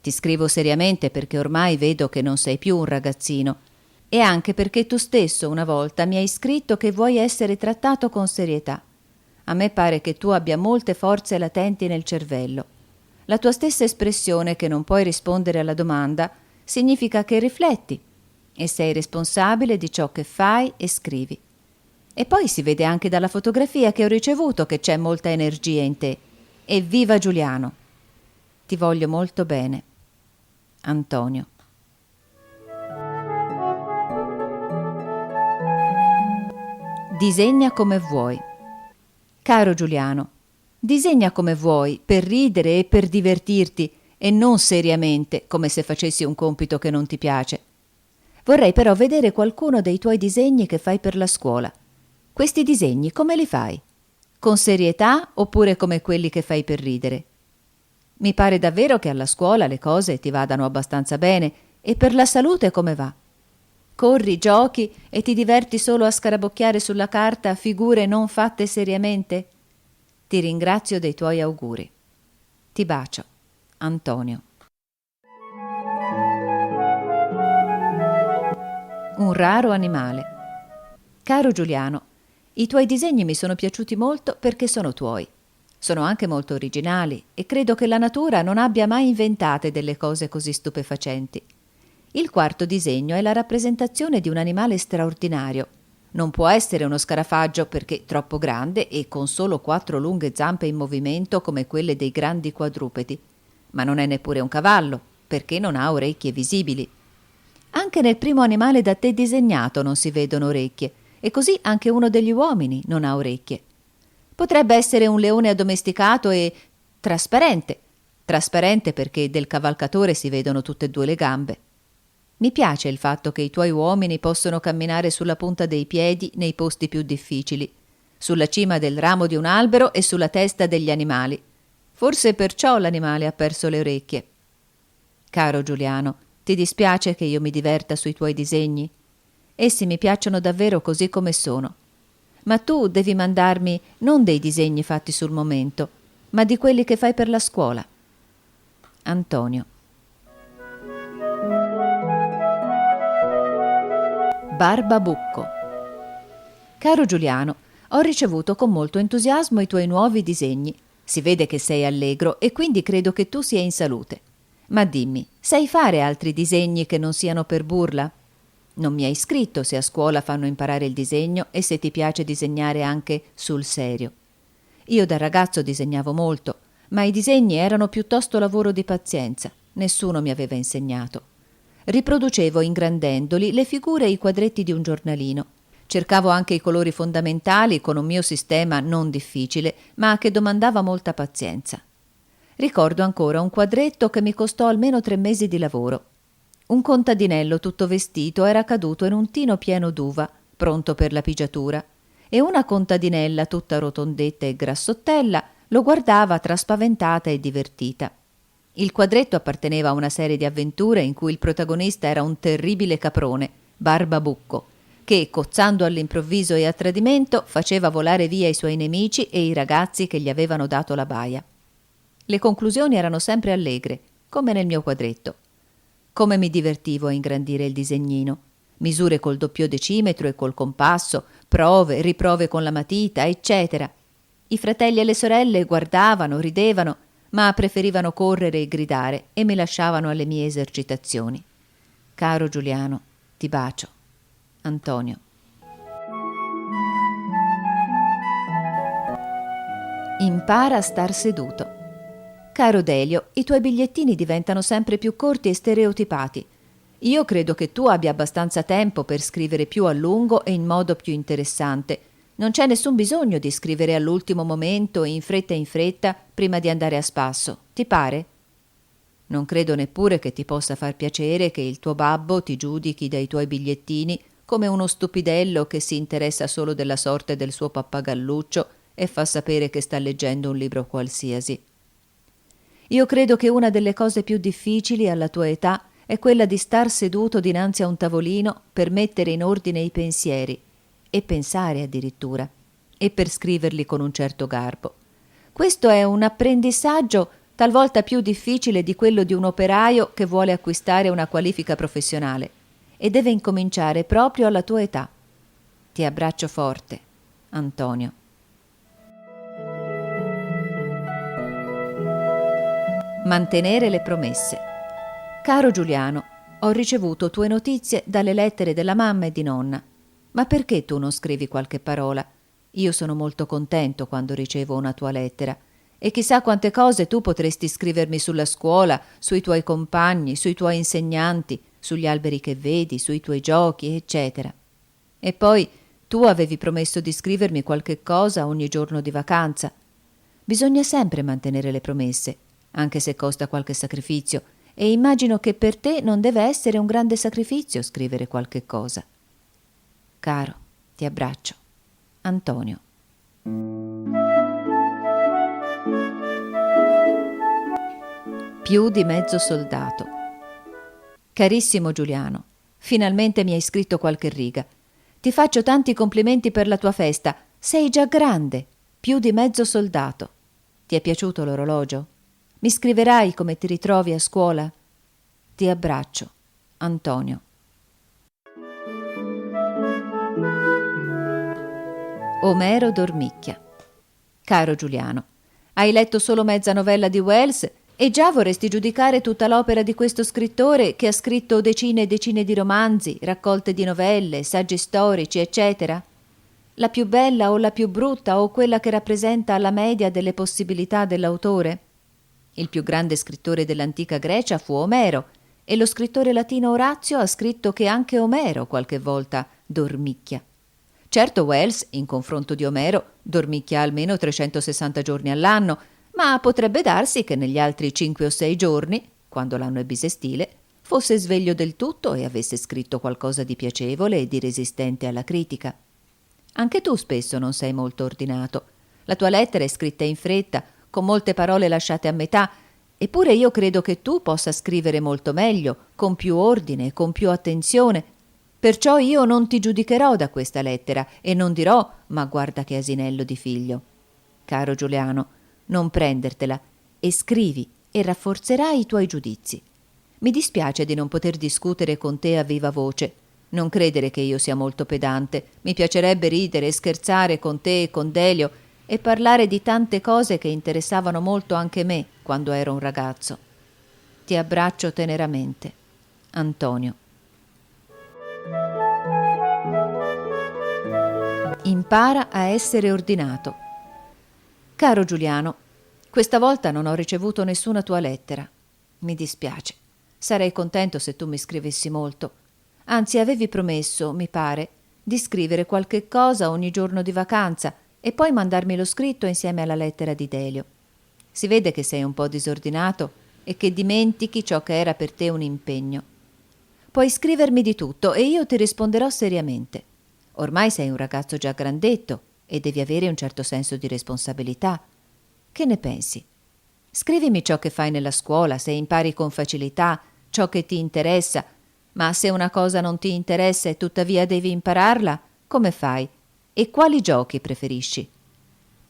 Ti scrivo seriamente perché ormai vedo che non sei più un ragazzino e anche perché tu stesso una volta mi hai scritto che vuoi essere trattato con serietà. A me pare che tu abbia molte forze latenti nel cervello. La tua stessa espressione che non puoi rispondere alla domanda significa che rifletti e sei responsabile di ciò che fai e scrivi. E poi si vede anche dalla fotografia che ho ricevuto che c'è molta energia in te. Evviva Giuliano! Ti voglio molto bene. Antonio. Disegna come vuoi. Caro Giuliano, disegna come vuoi, per ridere e per divertirti, e non seriamente, come se facessi un compito che non ti piace. Vorrei però vedere qualcuno dei tuoi disegni che fai per la scuola. Questi disegni come li fai? Con serietà oppure come quelli che fai per ridere? Mi pare davvero che alla scuola le cose ti vadano abbastanza bene, e per la salute come va? Corri, giochi e ti diverti solo a scarabocchiare sulla carta figure non fatte seriamente? Ti ringrazio dei tuoi auguri. Ti bacio. Antonio. Un raro animale. Caro Giuliano, i tuoi disegni mi sono piaciuti molto perché sono tuoi. Sono anche molto originali e credo che la natura non abbia mai inventate delle cose così stupefacenti. Il quarto disegno è la rappresentazione di un animale straordinario. Non può essere uno scarafaggio perché troppo grande e con solo 4 lunghe zampe in movimento come quelle dei grandi quadrupedi. Ma non è neppure un cavallo, perché non ha orecchie visibili. Anche nel primo animale da te disegnato non si vedono orecchie, e così anche uno degli uomini non ha orecchie. Potrebbe essere un leone addomesticato e trasparente. Trasparente perché del cavalcatore si vedono tutte e 2 le gambe. Mi piace il fatto che i tuoi uomini possono camminare sulla punta dei piedi nei posti più difficili, sulla cima del ramo di un albero e sulla testa degli animali. Forse perciò l'animale ha perso le orecchie. Caro Giuliano, ti dispiace che io mi diverta sui tuoi disegni? Essi mi piacciono davvero così come sono. Ma tu devi mandarmi non dei disegni fatti sul momento, ma di quelli che fai per la scuola. Antonio. Barbabucco. Caro Giuliano, ho ricevuto con molto entusiasmo i tuoi nuovi disegni. Si vede che sei allegro e quindi credo che tu sia in salute. Ma dimmi, sai fare altri disegni che non siano per burla? Non mi hai scritto se a scuola fanno imparare il disegno e se ti piace disegnare anche sul serio. Io da ragazzo disegnavo molto, ma i disegni erano piuttosto lavoro di pazienza. Nessuno mi aveva insegnato. Riproducevo ingrandendoli le figure e i quadretti di un giornalino. Cercavo anche i colori fondamentali con un mio sistema non difficile, ma che domandava molta pazienza. Ricordo ancora un quadretto che mi costò almeno 3 mesi di lavoro. Un contadinello tutto vestito era caduto in un tino pieno d'uva, pronto per la pigiatura, e una contadinella tutta rotondetta e grassottella lo guardava tra spaventata e divertita. Il quadretto apparteneva a una serie di avventure in cui il protagonista era un terribile caprone, Barbabucco, che, cozzando all'improvviso e a tradimento, faceva volare via i suoi nemici e i ragazzi che gli avevano dato la baia. Le conclusioni erano sempre allegre, come nel mio quadretto. Come mi divertivo a ingrandire il disegnino. Misure col doppio decimetro e col compasso, prove, riprove con la matita, eccetera. I fratelli e le sorelle guardavano, ridevano, ma preferivano correre e gridare e mi lasciavano alle mie esercitazioni. Caro Giuliano, ti bacio. Antonio. Impara a star seduto. Caro Delio, i tuoi bigliettini diventano sempre più corti e stereotipati. Io credo che tu abbia abbastanza tempo per scrivere più a lungo e in modo più interessante. Non c'è nessun bisogno di scrivere all'ultimo momento e in fretta prima di andare a spasso. Ti pare? Non credo neppure che ti possa far piacere che il tuo babbo ti giudichi dai tuoi bigliettini come uno stupidello che si interessa solo della sorte del suo pappagalluccio e fa sapere che sta leggendo un libro qualsiasi. Io credo che una delle cose più difficili alla tua età è quella di star seduto dinanzi a un tavolino per mettere in ordine i pensieri, e pensare addirittura, e per scriverli con un certo garbo. Questo è un apprendistaggio talvolta più difficile di quello di un operaio che vuole acquistare una qualifica professionale, e deve incominciare proprio alla tua età. Ti abbraccio forte, Antonio. Mantenere le promesse. Caro Giuliano, ho ricevuto tue notizie dalle lettere della mamma e di nonna. Ma perché tu non scrivi qualche parola? Io sono molto contento quando ricevo una tua lettera. E chissà quante cose tu potresti scrivermi sulla scuola, sui tuoi compagni, sui tuoi insegnanti, sugli alberi che vedi, sui tuoi giochi, eccetera. E poi tu avevi promesso di scrivermi qualche cosa ogni giorno di vacanza. Bisogna sempre mantenere le promesse. anche se costa qualche sacrificio, e immagino che per te non deve essere un grande sacrificio scrivere qualche cosa. Caro, ti abbraccio. Antonio. Più di mezzo soldato. Carissimo Giuliano, finalmente mi hai scritto qualche riga. Ti faccio tanti complimenti per la tua festa. Sei già grande. Più di mezzo soldato. Ti è piaciuto l'orologio? Mi scriverai come ti ritrovi a scuola? Ti abbraccio. Antonio. Omero dormicchia. Caro Giuliano, hai letto solo mezza novella di Wells e già vorresti giudicare tutta l'opera di questo scrittore che ha scritto decine e decine di romanzi, raccolte di novelle, saggi storici, eccetera? La più bella o la più brutta o quella che rappresenta la media delle possibilità dell'autore? Il più grande scrittore dell'antica Grecia fu Omero, e lo scrittore latino Orazio ha scritto che anche Omero qualche volta dormicchia. Certo Wells, in confronto di Omero, dormicchia almeno 360 giorni all'anno, ma potrebbe darsi che negli altri 5 o 6 giorni, quando l'anno è bisestile, fosse sveglio del tutto e avesse scritto qualcosa di piacevole e di resistente alla critica. Anche tu spesso non sei molto ordinato. La tua lettera è scritta in fretta, con molte parole lasciate a metà, eppure io credo che tu possa scrivere molto meglio, con più ordine, con più attenzione. Perciò io non ti giudicherò da questa lettera e non dirò «ma guarda che asinello di figlio». Caro Giuliano, non prendertela e scrivi e rafforzerai i tuoi giudizi. Mi dispiace di non poter discutere con te a viva voce. Non credere che io sia molto pedante. Mi piacerebbe ridere e scherzare con te e con Delio e parlare di tante cose che interessavano molto anche me quando ero un ragazzo. Ti abbraccio teneramente. Antonio. Impara a essere ordinato. Caro Giuliano, questa volta non ho ricevuto nessuna tua lettera. Mi dispiace. Sarei contento se tu mi scrivessi molto. Anzi, avevi promesso, mi pare, di scrivere qualche cosa ogni giorno di vacanza e poi mandarmi lo scritto insieme alla lettera di Delio. Si vede che sei un po' disordinato e che dimentichi ciò che era per te un impegno. Puoi scrivermi di tutto e io ti risponderò seriamente. Ormai sei un ragazzo già grandetto e devi avere un certo senso di responsabilità. Che ne pensi? Scrivimi ciò che fai nella scuola, se impari con facilità, ciò che ti interessa, ma se una cosa non ti interessa e tuttavia devi impararla, come fai? E quali giochi preferisci?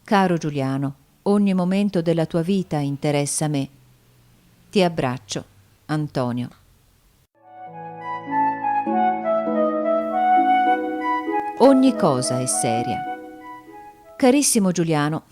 Caro Giuliano, ogni momento della tua vita interessa a me. Ti abbraccio, Antonio. Ogni cosa è seria. Carissimo Giuliano,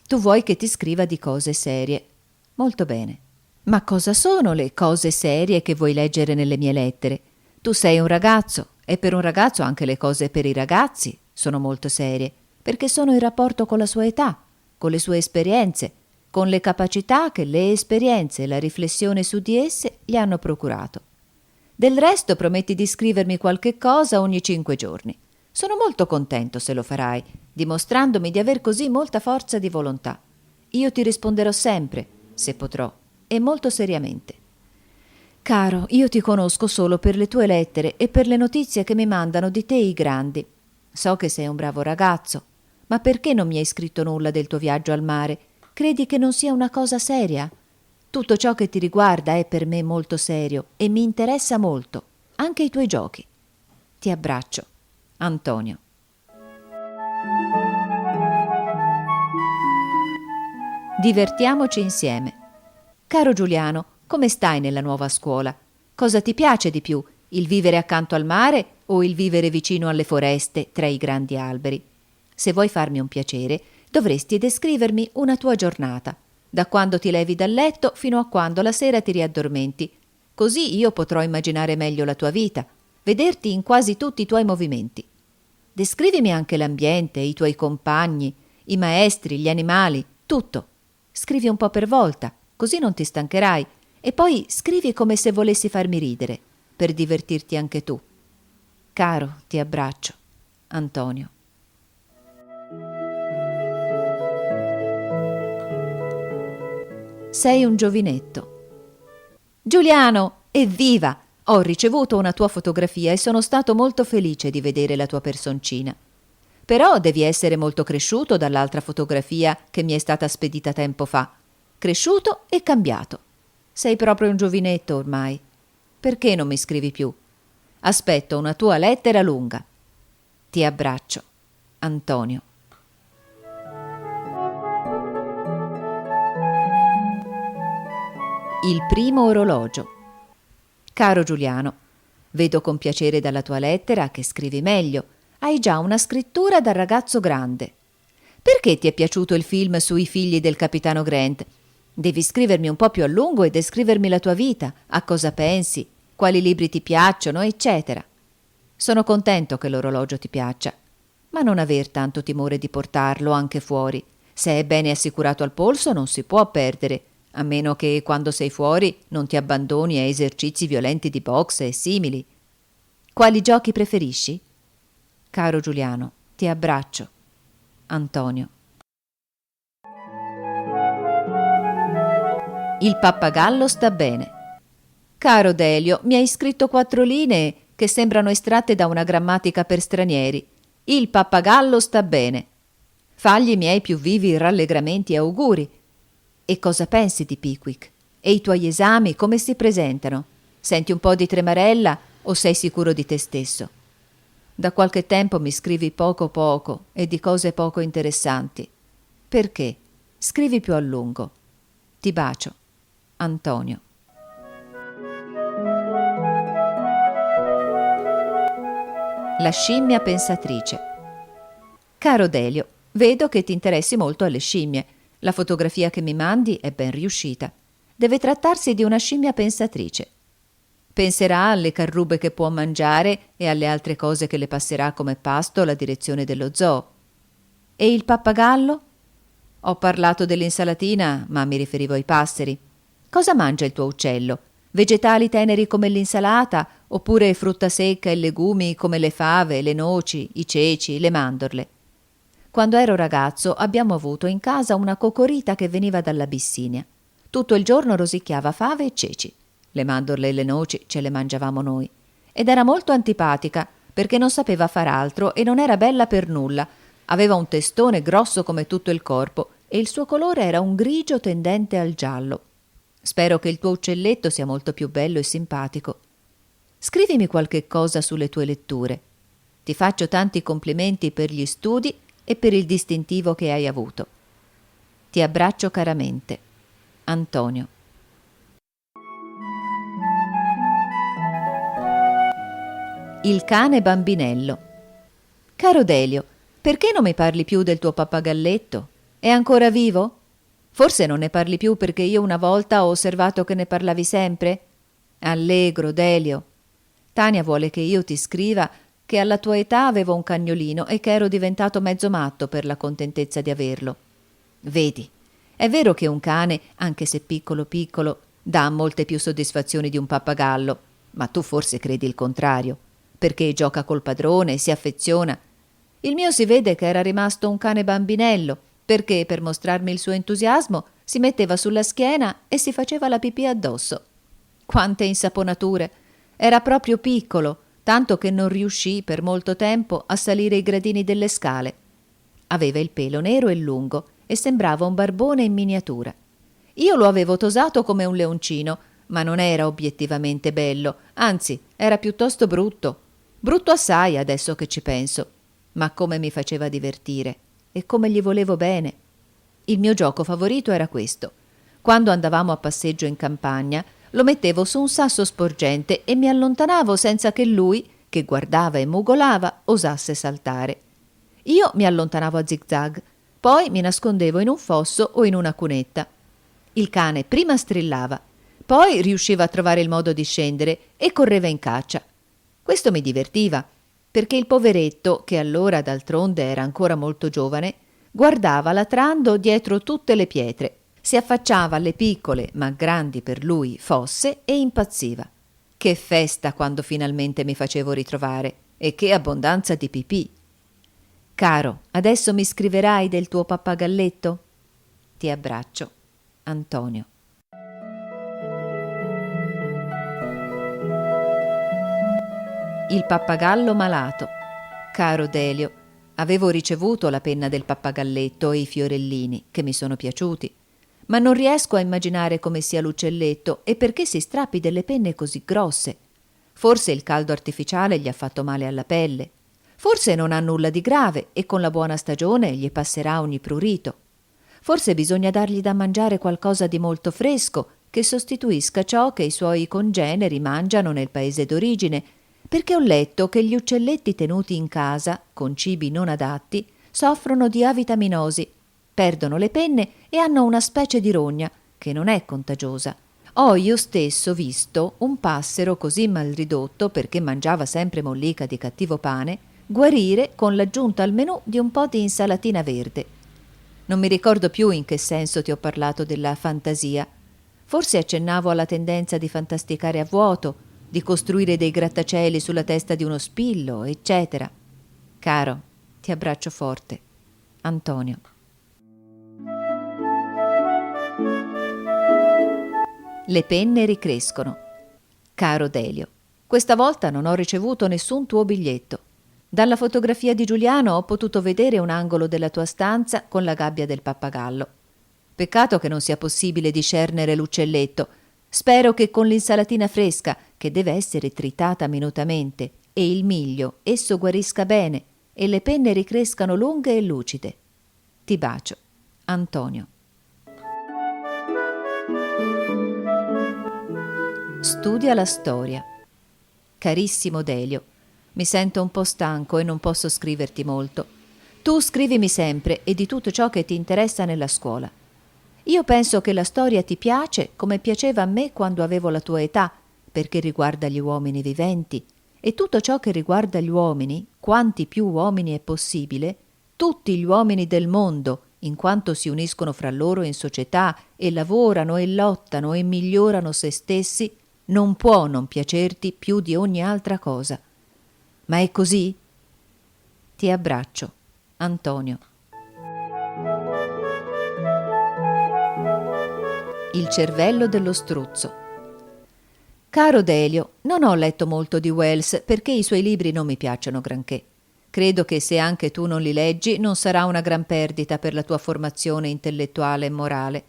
tu vuoi che ti scriva di cose serie. Molto bene. Ma cosa sono le cose serie che vuoi leggere nelle mie lettere? Tu sei un ragazzo e per un ragazzo anche le cose per i ragazzi sono molto serie, perché sono in rapporto con la sua età, con le sue esperienze, con le capacità che le esperienze e la riflessione su di esse gli hanno procurato. Del resto prometti di scrivermi qualche cosa ogni 5 giorni. Sono molto contento se lo farai, dimostrandomi di aver così molta forza di volontà. Io ti risponderò sempre, se potrò, e molto seriamente. Caro, io ti conosco solo per le tue lettere e per le notizie che mi mandano di te i grandi. So che sei un bravo ragazzo, ma perché non mi hai scritto nulla del tuo viaggio al mare? Credi che non sia una cosa seria? Tutto ciò che ti riguarda è per me molto serio e mi interessa molto, anche i tuoi giochi. Ti abbraccio. Antonio. Divertiamoci insieme. Caro Giuliano, come stai nella nuova scuola? Cosa ti piace di più, il vivere accanto al mare o il vivere vicino alle foreste tra i grandi alberi? Se vuoi farmi un piacere, dovresti descrivermi una tua giornata, da quando ti levi dal letto fino a quando la sera ti riaddormenti. Così io potrò immaginare meglio la tua vita, vederti in quasi tutti i tuoi movimenti. Descrivimi anche l'ambiente, i tuoi compagni, i maestri, gli animali, tutto. Scrivi un po' per volta, così non ti stancherai, e poi scrivi come se volessi farmi ridere, per divertirti anche tu. Caro, ti abbraccio. Antonio. Sei un giovinetto. Giuliano, evviva! Ho ricevuto una tua fotografia e sono stato molto felice di vedere la tua personcina. Però devi essere molto cresciuto dall'altra fotografia che mi è stata spedita tempo fa. Cresciuto e cambiato. Sei proprio un giovinetto ormai. Perché non mi scrivi più? Aspetto una tua lettera lunga. Ti abbraccio. Antonio. Il primo orologio. Caro Giuliano, vedo con piacere dalla tua lettera che scrivi meglio. Hai già una scrittura da ragazzo grande. Perché ti è piaciuto il film sui figli del capitano Grant? Devi scrivermi un po' più a lungo e descrivermi la tua vita, a cosa pensi, quali libri ti piacciono, eccetera. Sono contento che l'orologio ti piaccia, ma non aver tanto timore di portarlo anche fuori. Se è bene assicurato al polso non si può perdere, a meno che quando sei fuori non ti abbandoni a esercizi violenti di boxe e simili. Quali giochi preferisci? Caro Giuliano, ti abbraccio. Antonio. Il pappagallo sta bene. Caro Delio, mi hai scritto 4 linee che sembrano estratte da una grammatica per stranieri. Il pappagallo sta bene. Fagli i miei più vivi rallegramenti e auguri. E cosa pensi di Pickwick? E i tuoi esami come si presentano? Senti un po' di tremarella o sei sicuro di te stesso? Da qualche tempo mi scrivi poco e di cose poco interessanti. Perché? Scrivi più a lungo. Ti bacio. Antonio. La scimmia pensatrice. Caro Delio, vedo che ti interessi molto alle scimmie. La fotografia che mi mandi è ben riuscita. Deve trattarsi di una scimmia pensatrice. Penserà alle carrube che può mangiare e alle altre cose che le passerà come pasto alla direzione dello zoo. E il pappagallo? Ho parlato dell'insalatina, ma mi riferivo ai passeri. Cosa mangia il tuo uccello? Vegetali teneri come l'insalata oppure frutta secca e legumi come le fave, le noci, i ceci, le mandorle? Quando ero ragazzo abbiamo avuto in casa una cocorita che veniva dall'Abissinia. Tutto il giorno rosicchiava fave e ceci. Le mandorle e le noci ce le mangiavamo noi. Ed era molto antipatica perché non sapeva far altro e non era bella per nulla. Aveva un testone grosso come tutto il corpo e il suo colore era un grigio tendente al giallo. Spero che il tuo uccelletto sia molto più bello e simpatico. Scrivimi qualche cosa sulle tue letture. Ti faccio tanti complimenti per gli studi e per il distintivo che hai avuto. Ti abbraccio caramente. Antonio. Il cane bambinello. Caro Delio, perché non mi parli più del tuo pappagalletto? È ancora vivo? Forse non ne parli più perché io una volta ho osservato che ne parlavi sempre? Allegro, Delio. Tania vuole che io ti scriva che alla tua età avevo un cagnolino e che ero diventato mezzo matto per la contentezza di averlo. Vedi, è vero che un cane, anche se piccolo piccolo, dà molte più soddisfazioni di un pappagallo, ma tu forse credi il contrario, perché gioca col padrone e si affeziona. Il mio si vede che era rimasto un cane bambinello, perché per mostrarmi il suo entusiasmo si metteva sulla schiena e si faceva la pipì addosso. Quante insaponature! Era proprio piccolo, tanto che non riuscì per molto tempo a salire i gradini delle scale. Aveva il pelo nero e lungo e sembrava un barbone in miniatura. Io lo avevo tosato come un leoncino, ma non era obiettivamente bello, anzi era piuttosto brutto. Brutto assai adesso che ci penso, ma come mi faceva divertire e come gli volevo bene. Il mio gioco favorito era questo. Quando andavamo a passeggio in campagna, lo mettevo su un sasso sporgente e mi allontanavo senza che lui, che guardava e mugolava, osasse saltare. Io mi allontanavo a zig-zag, poi mi nascondevo in un fosso o in una cunetta. Il cane prima strillava, poi riusciva a trovare il modo di scendere e correva in caccia. Questo mi divertiva, perché il poveretto, che allora d'altronde era ancora molto giovane, guardava latrando dietro tutte le pietre, si affacciava alle piccole, ma grandi per lui, fosse e impazziva. Che festa quando finalmente mi facevo ritrovare, e che abbondanza di pipì! Caro, adesso mi scriverai del tuo pappagalletto? Ti abbraccio. Antonio. Il pappagallo malato. Caro Delio, avevo ricevuto la penna del pappagalletto e i fiorellini, che mi sono piaciuti, ma non riesco a immaginare come sia l'uccelletto e perché si strappi delle penne così grosse. Forse il caldo artificiale gli ha fatto male alla pelle. Forse non ha nulla di grave e con la buona stagione gli passerà ogni prurito. Forse bisogna dargli da mangiare qualcosa di molto fresco che sostituisca ciò che i suoi congeneri mangiano nel paese d'origine, perché ho letto che gli uccelletti tenuti in casa, con cibi non adatti, soffrono di avitaminosi, perdono le penne e hanno una specie di rogna, che non è contagiosa. Ho io stesso visto un passero così malridotto perché mangiava sempre mollica di cattivo pane, guarire con l'aggiunta al menù di un po' di insalatina verde. Non mi ricordo più in che senso ti ho parlato della fantasia. Forse accennavo alla tendenza di fantasticare a vuoto, di costruire dei grattacieli sulla testa di uno spillo, eccetera. Caro, ti abbraccio forte. Antonio. Le penne ricrescono. Caro Delio, questa volta non ho ricevuto nessun tuo biglietto. Dalla fotografia di Giuliano ho potuto vedere un angolo della tua stanza con la gabbia del pappagallo. Peccato che non sia possibile discernere l'uccelletto. Spero che con l'insalatina fresca, che deve essere tritata minutamente, e il miglio, esso guarisca bene e le penne ricrescano lunghe e lucide. Ti bacio. Antonio. Studia la storia. Carissimo Delio, mi sento un po' stanco e non posso scriverti molto. Tu scrivimi sempre e di tutto ciò che ti interessa nella scuola. Io penso che la storia ti piace come piaceva a me quando avevo la tua età, perché riguarda gli uomini viventi, e tutto ciò che riguarda gli uomini, quanti più uomini è possibile, tutti gli uomini del mondo, in quanto si uniscono fra loro in società e lavorano e lottano e migliorano se stessi, non può non piacerti più di ogni altra cosa. Ma è così? Ti abbraccio. Antonio. Il cervello dello struzzo. Caro Delio, non ho letto molto di Wells perché i suoi libri non mi piacciono granché. Credo che se anche tu non li leggi non sarà una gran perdita per la tua formazione intellettuale e morale.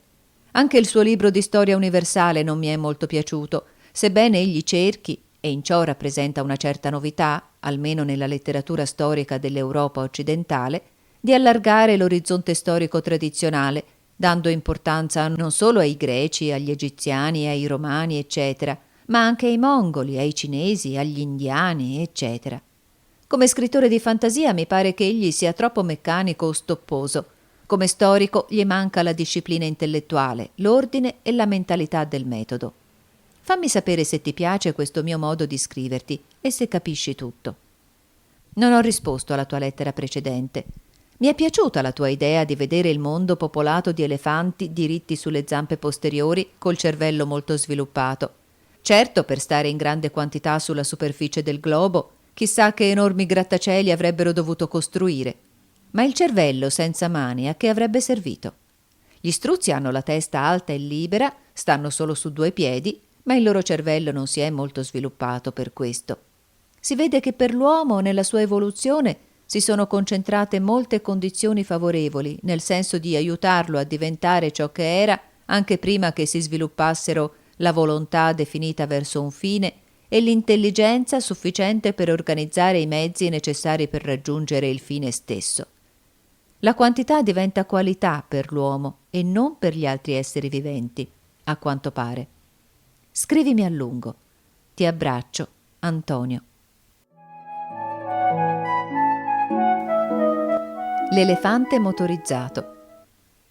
Anche il suo libro di storia universale non mi è molto piaciuto, sebbene egli cerchi, e in ciò rappresenta una certa novità, almeno nella letteratura storica dell'Europa occidentale, di allargare l'orizzonte storico tradizionale, dando importanza non solo ai greci, agli egiziani, ai romani, eccetera, ma anche ai mongoli, ai cinesi, agli indiani, eccetera. Come scrittore di fantasia mi pare che egli sia troppo meccanico o stopposo. Come storico gli manca la disciplina intellettuale, l'ordine e la mentalità del metodo. Fammi sapere se ti piace questo mio modo di scriverti e se capisci tutto. Non ho risposto alla tua lettera precedente. Mi è piaciuta la tua idea di vedere il mondo popolato di elefanti diritti sulle zampe posteriori col cervello molto sviluppato. Certo, per stare in grande quantità sulla superficie del globo, chissà che enormi grattacieli avrebbero dovuto costruire. Ma il cervello senza mani a che avrebbe servito? Gli struzzi hanno la testa alta e libera, stanno solo su due piedi, ma il loro cervello non si è molto sviluppato per questo. Si vede che per l'uomo, nella sua evoluzione, si sono concentrate molte condizioni favorevoli, nel senso di aiutarlo a diventare ciò che era, anche prima che si sviluppassero la volontà definita verso un fine e l'intelligenza sufficiente per organizzare i mezzi necessari per raggiungere il fine stesso. La quantità diventa qualità per l'uomo e non per gli altri esseri viventi, a quanto pare. Scrivimi a lungo. Ti abbraccio, Antonio. L'elefante motorizzato.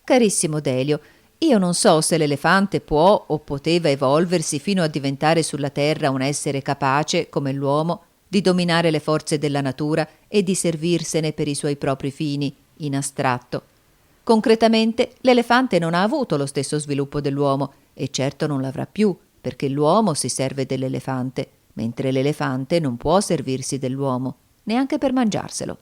Carissimo Delio, io non so se l'elefante può o poteva evolversi fino a diventare sulla terra un essere capace, come l'uomo, di dominare le forze della natura e di servirsene per i suoi propri fini, in astratto. Concretamente, l'elefante non ha avuto lo stesso sviluppo dell'uomo e certo non l'avrà più, perché l'uomo si serve dell'elefante, mentre l'elefante non può servirsi dell'uomo, neanche per mangiarselo.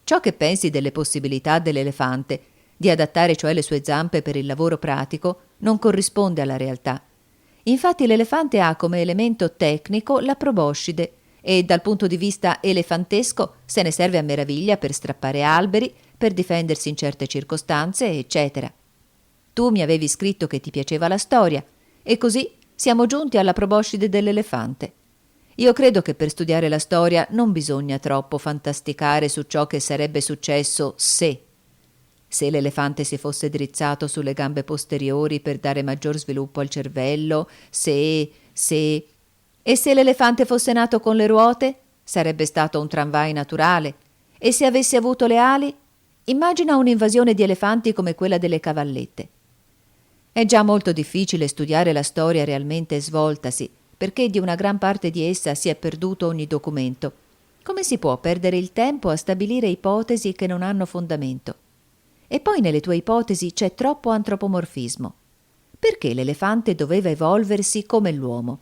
Ciò che pensi delle possibilità dell'elefante, di adattare cioè le sue zampe per il lavoro pratico, non corrisponde alla realtà. Infatti l'elefante ha come elemento tecnico la proboscide e dal punto di vista elefantesco se ne serve a meraviglia per strappare alberi, per difendersi in certe circostanze, eccetera. Tu mi avevi scritto che ti piaceva la storia e così siamo giunti alla proboscide dell'elefante. Io credo che per studiare la storia non bisogna troppo fantasticare su ciò che sarebbe successo se l'elefante si fosse drizzato sulle gambe posteriori per dare maggior sviluppo al cervello, e se l'elefante fosse nato con le ruote, sarebbe stato un tramvai naturale, e se avesse avuto le ali, immagina un'invasione di elefanti come quella delle cavallette. È già molto difficile studiare la storia realmente svoltasi, perché di una gran parte di essa si è perduto ogni documento. Come si può perdere il tempo a stabilire ipotesi che non hanno fondamento? E poi nelle tue ipotesi c'è troppo antropomorfismo. Perché l'elefante doveva evolversi come l'uomo?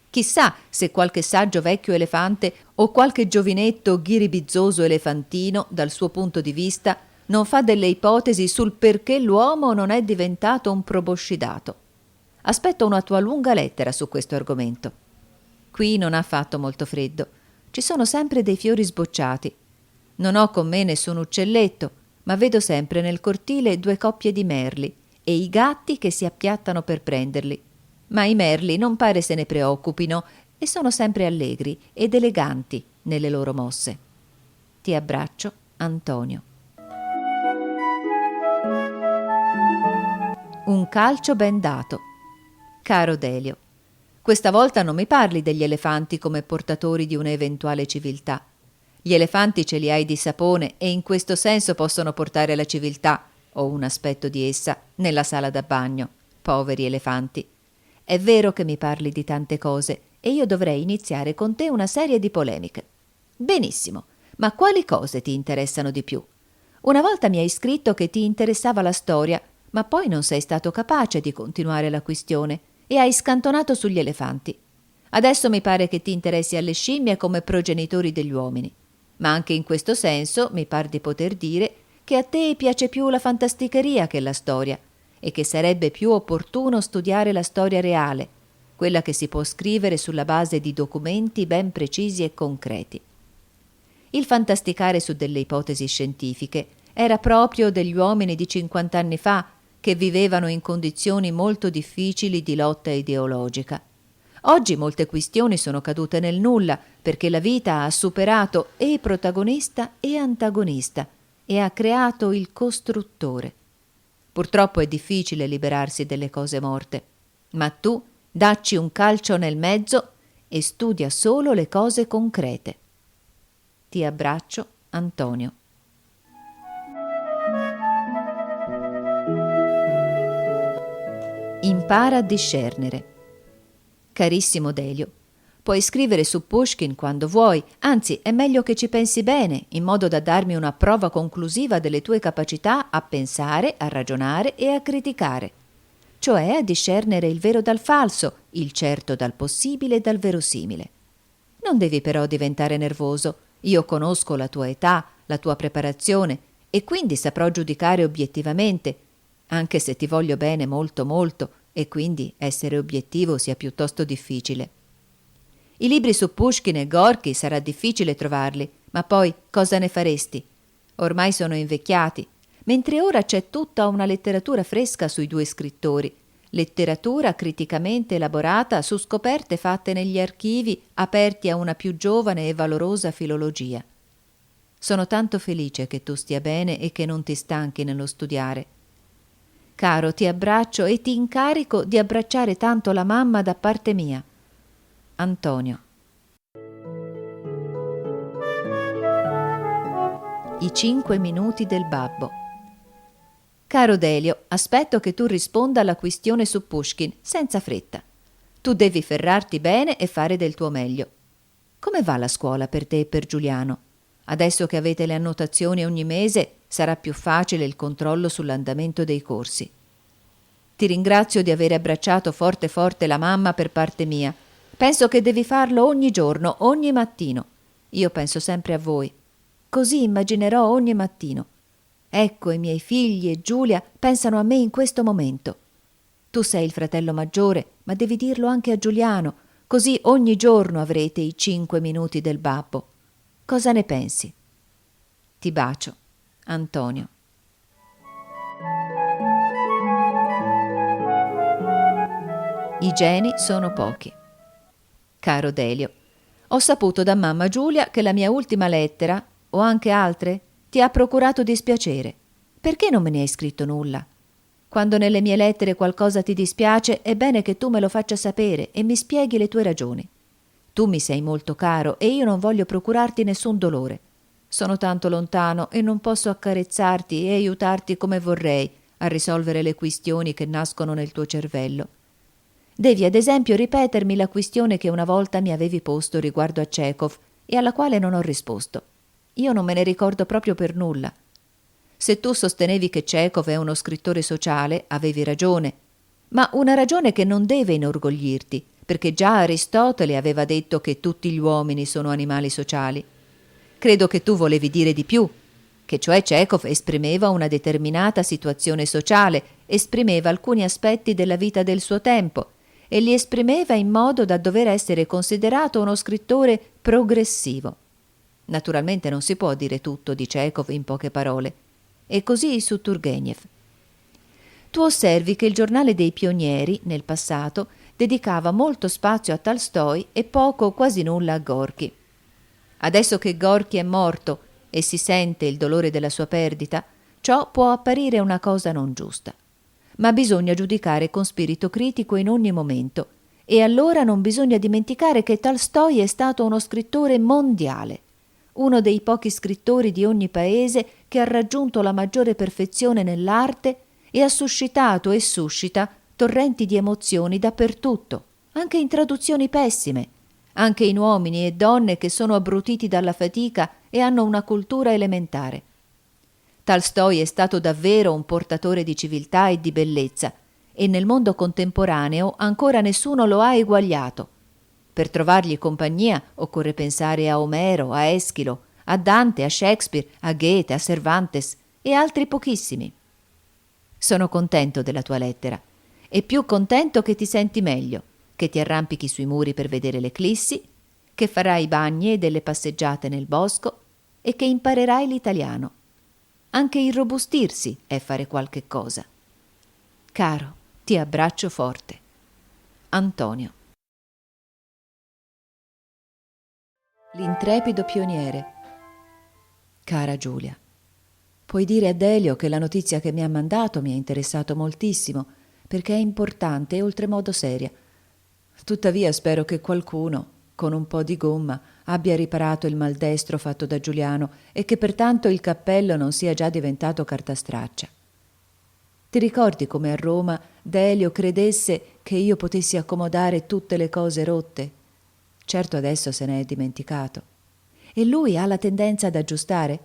Chissà se qualche saggio vecchio elefante o qualche giovinetto ghiribizzoso elefantino, dal suo punto di vista, non fa delle ipotesi sul perché l'uomo non è diventato un proboscidato. Aspetto una tua lunga lettera su questo argomento. Qui non ha fatto molto freddo. Ci sono sempre dei fiori sbocciati. Non ho con me nessun uccelletto, ma vedo sempre nel cortile 2 coppie di merli e i gatti che si appiattano per prenderli. Ma i merli non pare se ne preoccupino e sono sempre allegri ed eleganti nelle loro mosse. Ti abbraccio, Antonio. Un calcio ben dato. Caro Delio, questa volta non mi parli degli elefanti come portatori di un'eventuale civiltà. Gli elefanti ce li hai di sapone e in questo senso possono portare la civiltà, o un aspetto di essa, nella sala da bagno. Poveri elefanti. È vero che mi parli di tante cose e io dovrei iniziare con te una serie di polemiche. Benissimo, ma quali cose ti interessano di più? Una volta mi hai scritto che ti interessava la storia, ma poi non sei stato capace di continuare la questione e hai scantonato sugli elefanti. Adesso mi pare che ti interessi alle scimmie come progenitori degli uomini, ma anche in questo senso mi par di poter dire che a te piace più la fantasticheria che la storia e che sarebbe più opportuno studiare la storia reale, quella che si può scrivere sulla base di documenti ben precisi e concreti. Il fantasticare su delle ipotesi scientifiche era proprio degli uomini di 50 anni fa, che vivevano in condizioni molto difficili di lotta ideologica. Oggi molte questioni sono cadute nel nulla perché la vita ha superato e protagonista e antagonista e ha creato il costruttore. Purtroppo è difficile liberarsi delle cose morte, ma tu dacci un calcio nel mezzo e studia solo le cose concrete. Ti abbraccio, Antonio. Impara a discernere. Carissimo Delio, puoi scrivere su Pushkin quando vuoi, anzi è meglio che ci pensi bene, in modo da darmi una prova conclusiva delle tue capacità a pensare, a ragionare e a criticare, cioè a discernere il vero dal falso, il certo dal possibile e dal verosimile. Non devi però diventare nervoso, io conosco la tua età, la tua preparazione e quindi saprò giudicare obiettivamente, anche se ti voglio bene molto molto e quindi essere obiettivo sia piuttosto difficile. I libri su Pushkin e Gorky sarà difficile trovarli, ma poi cosa ne faresti? Ormai sono invecchiati, mentre ora c'è tutta una letteratura fresca sui 2 scrittori, letteratura criticamente elaborata su scoperte fatte negli archivi aperti a una più giovane e valorosa filologia. Sono tanto felice che tu stia bene e che non ti stanchi nello studiare. Caro, ti abbraccio e ti incarico di abbracciare tanto la mamma da parte mia. Antonio. I 5 minuti del babbo. Caro Delio, aspetto che tu risponda alla questione su Pushkin, senza fretta. Tu devi ferrarti bene e fare del tuo meglio. Come va la scuola per te e per Giuliano? Adesso che avete le annotazioni ogni mese, sarà più facile il controllo sull'andamento dei corsi. Ti ringrazio di aver abbracciato forte forte la mamma per parte mia. Penso che devi farlo ogni giorno, ogni mattino. Io penso sempre a voi. Così immaginerò ogni mattino. Ecco, i miei figli e Giulia pensano a me in questo momento. Tu sei il fratello maggiore, ma devi dirlo anche a Giuliano, Così ogni giorno avrete i 5 minuti del babbo. Cosa ne pensi? Ti bacio, Antonio. I geni sono pochi. Caro Delio, ho saputo da mamma Giulia che la mia ultima lettera, o anche altre, ti ha procurato dispiacere. Perché non me ne hai scritto nulla? Quando nelle mie lettere qualcosa ti dispiace, è bene che tu me lo faccia sapere e mi spieghi le tue ragioni. Tu mi sei molto caro e io non voglio procurarti nessun dolore. Sono tanto lontano e non posso accarezzarti e aiutarti come vorrei a risolvere le questioni che nascono nel tuo cervello. Devi ad esempio ripetermi la questione che una volta mi avevi posto riguardo a Chekhov e alla quale non ho risposto. Io non me ne ricordo proprio per nulla. Se tu sostenevi che Chekhov è uno scrittore sociale, avevi ragione, ma una ragione che non deve inorgoglirti, perché già Aristotele aveva detto che tutti gli uomini sono animali sociali. Credo che tu volevi dire di più, che cioè Chekhov esprimeva una determinata situazione sociale, esprimeva alcuni aspetti della vita del suo tempo, e li esprimeva in modo da dover essere considerato uno scrittore progressivo. Naturalmente non si può dire tutto di Chekhov in poche parole. E così su Turgenev. Tu osservi che il giornale dei pionieri, nel passato, dedicava molto spazio a Tolstoj e poco o quasi nulla a Gorky. Adesso che Gorky è morto e si sente il dolore della sua perdita, ciò può apparire una cosa non giusta. Ma bisogna giudicare con spirito critico in ogni momento, e allora non bisogna dimenticare che Tolstoj è stato uno scrittore mondiale, uno dei pochi scrittori di ogni paese che ha raggiunto la maggiore perfezione nell'arte e ha suscitato e suscita torrenti di emozioni dappertutto, anche in traduzioni pessime, anche in uomini e donne che sono abbrutiti dalla fatica e hanno una cultura elementare. Tolstoj è stato davvero un portatore di civiltà e di bellezza, e nel mondo contemporaneo ancora nessuno lo ha eguagliato. Per trovargli compagnia occorre pensare a Omero, a Eschilo, a Dante, a Shakespeare, a Goethe, a Cervantes e altri pochissimi. Sono contento della tua lettera, e più contento che ti senti meglio, che ti arrampichi sui muri per vedere l'eclissi, che farai bagni e delle passeggiate nel bosco e che imparerai l'italiano. Anche irrobustirsi è fare qualche cosa. Caro, ti abbraccio forte. Antonio. L'intrepido pioniere. Cara Giulia, puoi dire a Delio che la notizia che mi ha mandato mi ha interessato moltissimo, perché è importante e oltremodo seria. Tuttavia spero che qualcuno, con un po' di gomma, abbia riparato il maldestro fatto da Giuliano e che pertanto il cappello non sia già diventato cartastraccia. Ti ricordi come a Roma Delio credesse che io potessi accomodare tutte le cose rotte? Certo adesso se ne è dimenticato. E lui ha la tendenza ad aggiustare?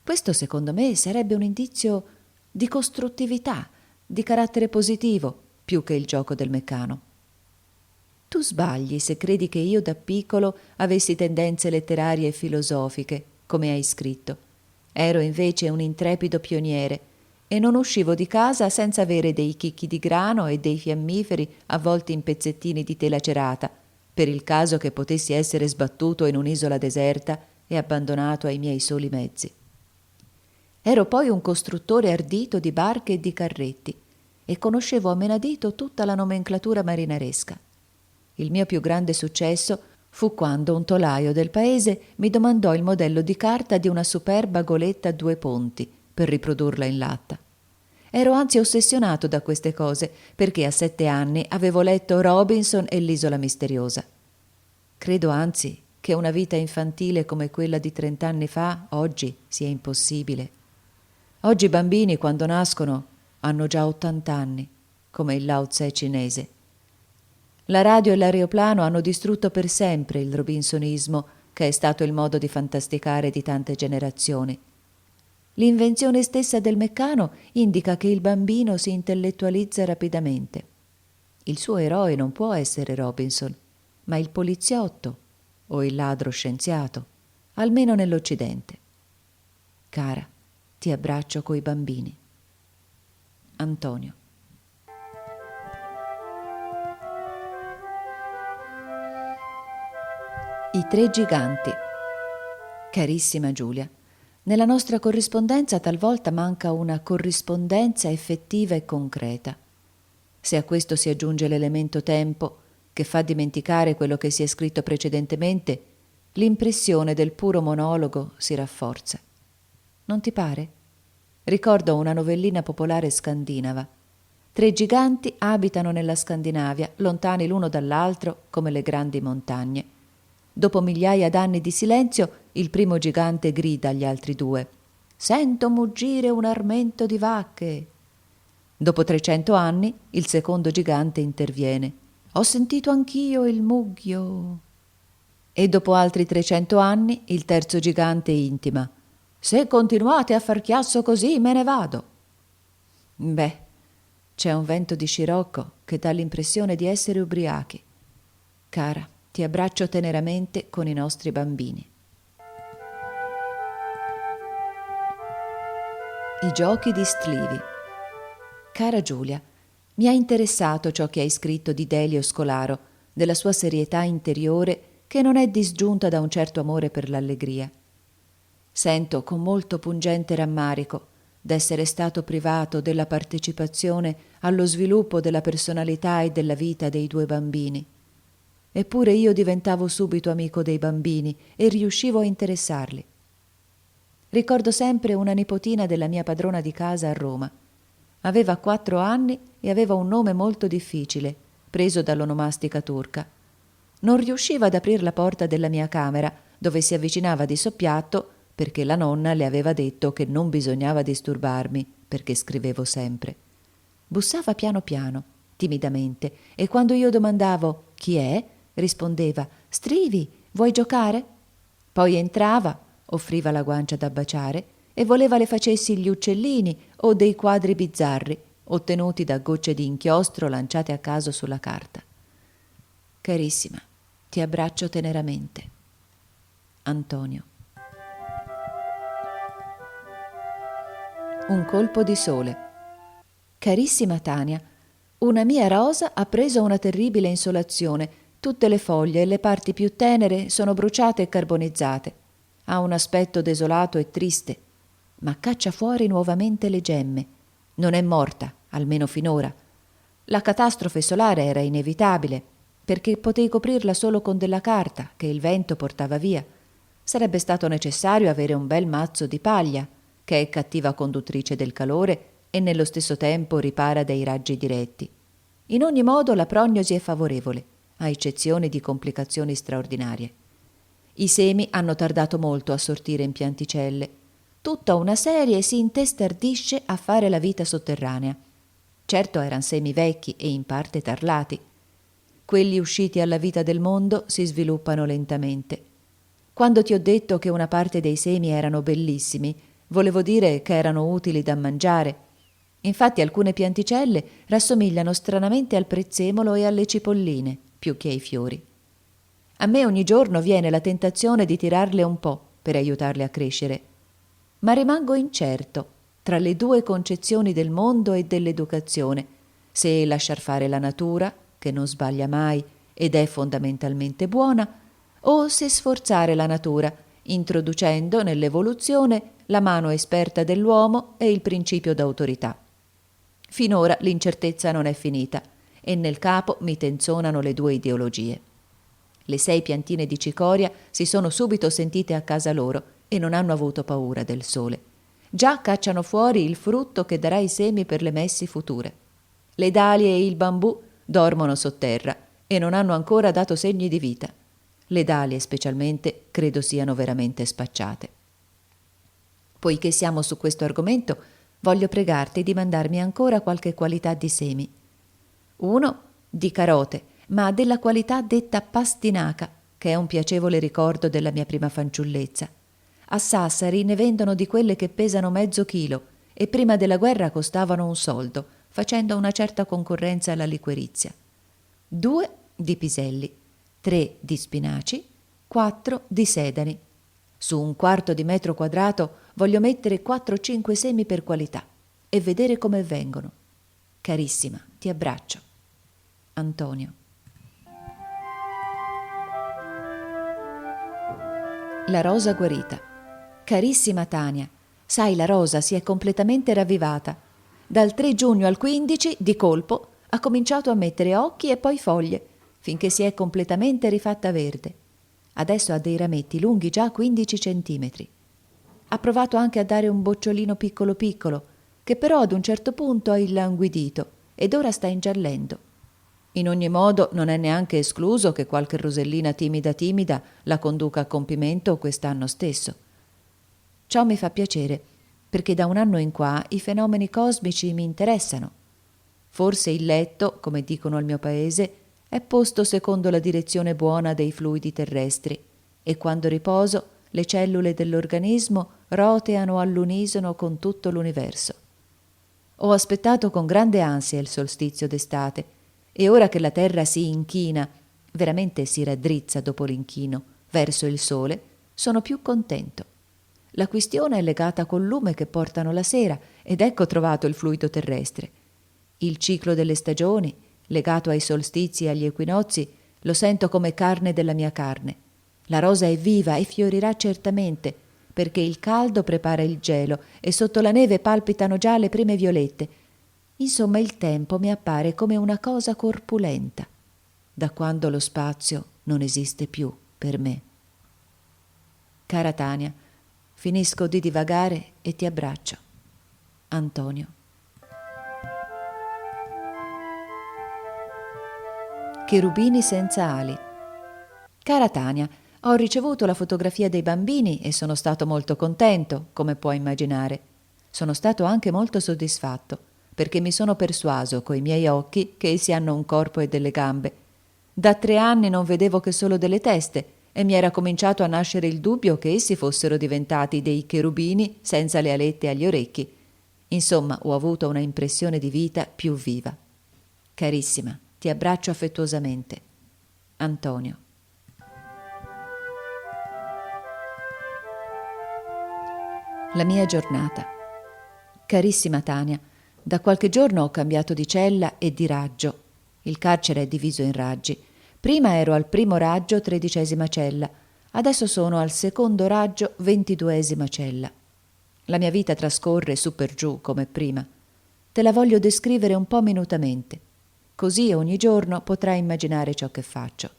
Questo secondo me sarebbe un indizio di costruttività, di carattere positivo, più che il gioco del meccano. Tu sbagli se credi che io da piccolo avessi tendenze letterarie e filosofiche, come hai scritto. Ero invece un intrepido pioniere e non uscivo di casa senza avere dei chicchi di grano e dei fiammiferi avvolti in pezzettini di tela cerata, per il caso che potessi essere sbattuto in un'isola deserta e abbandonato ai miei soli mezzi. Ero poi un costruttore ardito di barche e di carretti e conoscevo a menadito tutta la nomenclatura marinaresca. Il mio più grande successo fu quando un tolaio del paese mi domandò il modello di carta di una superba goletta a 2 ponti per riprodurla in latta. Ero anzi ossessionato da queste cose, perché a 7 anni avevo letto Robinson e l'Isola misteriosa. Credo anzi che una vita infantile come quella di 30 anni fa oggi sia impossibile. Oggi i bambini, quando nascono, hanno già 80 anni, come il Lao Tse cinese. La radio e l'aeroplano hanno distrutto per sempre il robinsonismo, che è stato il modo di fantasticare di tante generazioni. L'invenzione stessa del meccano indica che il bambino si intellettualizza rapidamente. Il suo eroe non può essere Robinson, ma il poliziotto o il ladro scienziato, almeno nell'Occidente. Cara, ti abbraccio coi bambini. Antonio. I tre giganti. Carissima Giulia, nella nostra corrispondenza talvolta manca una corrispondenza effettiva e concreta. Se a questo si aggiunge l'elemento tempo, che fa dimenticare quello che si è scritto precedentemente, l'impressione del puro monologo si rafforza. Non ti pare? Ricordo una novellina popolare scandinava. Tre giganti abitano nella Scandinavia, lontani l'uno dall'altro come le grandi montagne. Dopo migliaia d'anni di silenzio, il primo gigante grida agli altri due: «Sento muggire un armento di vacche!» Dopo 300 anni, il secondo gigante interviene: «Ho sentito anch'io il mugghio!» E dopo altri 300 anni, il terzo gigante intima: «Se continuate a far chiasso così, me ne vado!» Beh, c'è un vento di scirocco che dà l'impressione di essere ubriachi. Cara, ti abbraccio teneramente con i nostri bambini. I giochi di Stlivi. Cara Giulia, mi ha interessato ciò che hai scritto di Delio Scolaro, della sua serietà interiore che non è disgiunta da un certo amore per l'allegria. Sento con molto pungente rammarico d'essere stato privato della partecipazione allo sviluppo della personalità e della vita dei due bambini. Eppure io diventavo subito amico dei bambini e riuscivo a interessarli. Ricordo sempre una nipotina della mia padrona di casa a Roma. Aveva 4 anni e aveva un nome molto difficile, preso dall'onomastica turca. Non riusciva ad aprir la porta della mia camera, dove si avvicinava di soppiatto, perché la nonna le aveva detto che non bisognava disturbarmi, perché scrivevo sempre. Bussava piano piano, timidamente, e quando io domandavo «Chi è?», rispondeva «Strivi, vuoi giocare?». Poi entrava, offriva la guancia da baciare e voleva le facessi gli uccellini o dei quadri bizzarri, ottenuti da gocce di inchiostro lanciate a caso sulla carta. Carissima, ti abbraccio teneramente. Antonio. Un colpo di sole. Carissima Tania, una mia rosa ha preso una terribile insolazione. Tutte le foglie e le parti più tenere sono bruciate e carbonizzate. Ha un aspetto desolato e triste, ma caccia fuori nuovamente le gemme. Non è morta, almeno finora. La catastrofe solare era inevitabile, perché potei coprirla solo con della carta che il vento portava via. Sarebbe stato necessario avere un bel mazzo di paglia, che è cattiva conduttrice del calore e nello stesso tempo ripara dai raggi diretti. In ogni modo la prognosi è favorevole, a eccezione di complicazioni straordinarie. I semi hanno tardato molto a sortire in pianticelle. Tutta una serie si intestardisce a fare la vita sotterranea. Certo eran semi vecchi e in parte tarlati. Quelli usciti alla vita del mondo si sviluppano lentamente. Quando ti ho detto che una parte dei semi erano bellissimi, volevo dire che erano utili da mangiare. Infatti alcune pianticelle rassomigliano stranamente al prezzemolo e alle cipolline, più che ai fiori. A me ogni giorno viene la tentazione di tirarle un po' per aiutarle a crescere, ma rimango incerto tra le due concezioni del mondo e dell'educazione, se lasciar fare la natura, che non sbaglia mai ed è fondamentalmente buona, o se sforzare la natura, introducendo nell'evoluzione la mano esperta dell'uomo e il principio d'autorità. Finora l'incertezza non è finita e nel capo mi tenzonano le due ideologie. Le 6 piantine di cicoria si sono subito sentite a casa loro e non hanno avuto paura del sole. Già cacciano fuori il frutto che darà i semi per le messi future. Le dalie e il bambù dormono sotterra e non hanno ancora dato segni di vita. Le dalie specialmente credo siano veramente spacciate. Poiché siamo su questo argomento, voglio pregarti di mandarmi ancora qualche qualità di semi. 1 di carote, ma della qualità detta pastinaca, che è un piacevole ricordo della mia prima fanciullezza. A Sassari ne vendono di quelle che pesano mezzo chilo e prima della guerra costavano un soldo, facendo una certa concorrenza alla liquirizia. 2 di piselli, 3 di spinaci, 4 di sedani. Su un quarto di metro quadrato voglio mettere 4-5 semi per qualità e vedere come vengono. Carissima, ti abbraccio. Antonio. La rosa guarita. Carissima Tania, sai, la rosa si è completamente ravvivata. Dal 3 giugno al 15, di colpo, ha cominciato a mettere occhi e poi foglie, finché si è completamente rifatta verde. Adesso ha dei rametti lunghi già 15 centimetri. Ha provato anche a dare un bocciolino piccolo piccolo, che però ad un certo punto ha illanguidito ed ora sta ingiallendo. In ogni modo non è neanche escluso che qualche rosellina timida la conduca a compimento quest'anno stesso. Ciò mi fa piacere, perché da un anno in qua i fenomeni cosmici mi interessano. Forse il letto, come dicono al mio paese, è posto secondo la direzione buona dei fluidi terrestri e quando riposo le cellule dell'organismo roteano all'unisono con tutto l'universo. Ho aspettato con grande ansia il solstizio d'estate e ora che la terra si inchina, veramente si raddrizza dopo l'inchino, verso il sole, sono più contento. La questione è legata col lume che portano la sera ed ecco trovato il fluido terrestre. Il ciclo delle stagioni, legato ai solstizi e agli equinozi, lo sento come carne della mia carne. La rosa è viva e fiorirà certamente, perché il caldo prepara il gelo e sotto la neve palpitano già le prime violette. Insomma, il tempo mi appare come una cosa corpulenta, da quando lo spazio non esiste più per me. Cara Tania, finisco di divagare e ti abbraccio. Antonio. Cherubini senza ali. Cara Tania, ho ricevuto la fotografia dei bambini e sono stato molto contento, come puoi immaginare. Sono stato anche molto soddisfatto, perché mi sono persuaso coi miei occhi che essi hanno un corpo e delle gambe. Da 3 anni non vedevo che solo delle teste e mi era cominciato a nascere il dubbio che essi fossero diventati dei cherubini senza le alette agli orecchi. Insomma, ho avuto una impressione di vita più viva. Carissima, ti abbraccio affettuosamente. Antonio. La mia giornata. Carissima Tania, da qualche giorno ho cambiato di cella e di raggio. Il carcere è diviso in raggi. Prima ero al primo raggio, 13ª cella. Adesso sono al secondo raggio, 22ª cella. La mia vita trascorre su per giù come prima. Te la voglio descrivere un po' minutamente. Così ogni giorno potrai immaginare ciò che faccio.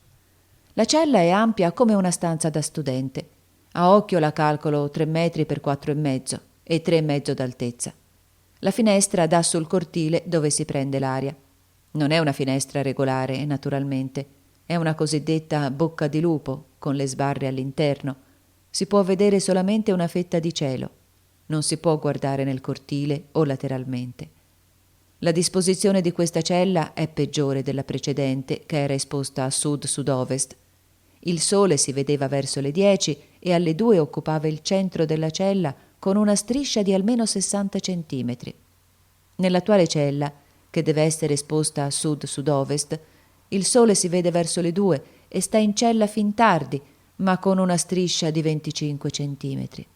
La cella è ampia come una stanza da studente. A occhio la calcolo 3 metri per 4,5 e 3,5 d'altezza. La finestra dà sul cortile dove si prende l'aria. Non è una finestra regolare, naturalmente. È una cosiddetta bocca di lupo, con le sbarre all'interno. Si può vedere solamente una fetta di cielo. Non si può guardare nel cortile o lateralmente. La disposizione di questa cella è peggiore della precedente, che era esposta a sud-sud-ovest. Il sole si vedeva verso le 10 e alle 2 occupava il centro della cella con una striscia di almeno 60 centimetri. Nell'attuale cella, che deve essere esposta a sud-sud-ovest, il sole si vede verso le 2 e sta in cella fin tardi, ma con una striscia di 25 centimetri.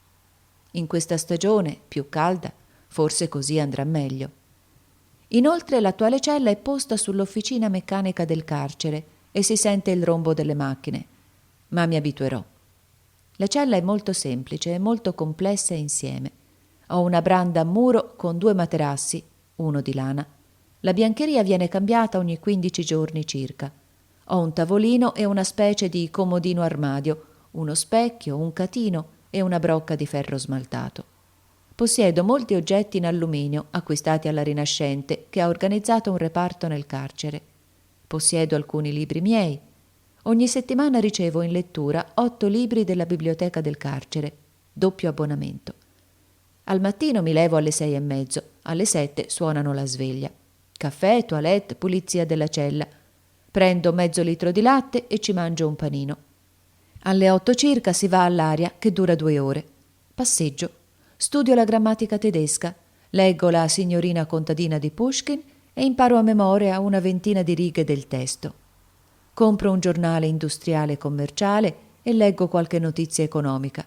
In questa stagione, più calda, forse così andrà meglio. Inoltre l'attuale cella è posta sull'officina meccanica del carcere e si sente il rombo delle macchine, ma mi abituerò. La cella è molto semplice e molto complessa insieme. Ho una branda a muro con 2 materassi, uno di lana. La biancheria viene cambiata ogni 15 giorni circa. Ho un tavolino e una specie di comodino armadio, uno specchio, un catino e una brocca di ferro smaltato. Possiedo molti oggetti in alluminio acquistati alla Rinascente, che ha organizzato un reparto nel carcere. Possiedo alcuni libri miei. Ogni settimana ricevo in lettura 8 libri della biblioteca del carcere, doppio abbonamento. Al mattino mi levo alle 6:30, alle 7 suonano la sveglia. Caffè, toilette, pulizia della cella. Prendo mezzo litro di latte e ci mangio un panino. Alle 8 circa si va all'aria, che dura 2 ore. Passeggio. Studio la grammatica tedesca, leggo la Signorina contadina di Pushkin e imparo a memoria una ventina di righe del testo. Compro un giornale industriale e commerciale e leggo qualche notizia economica.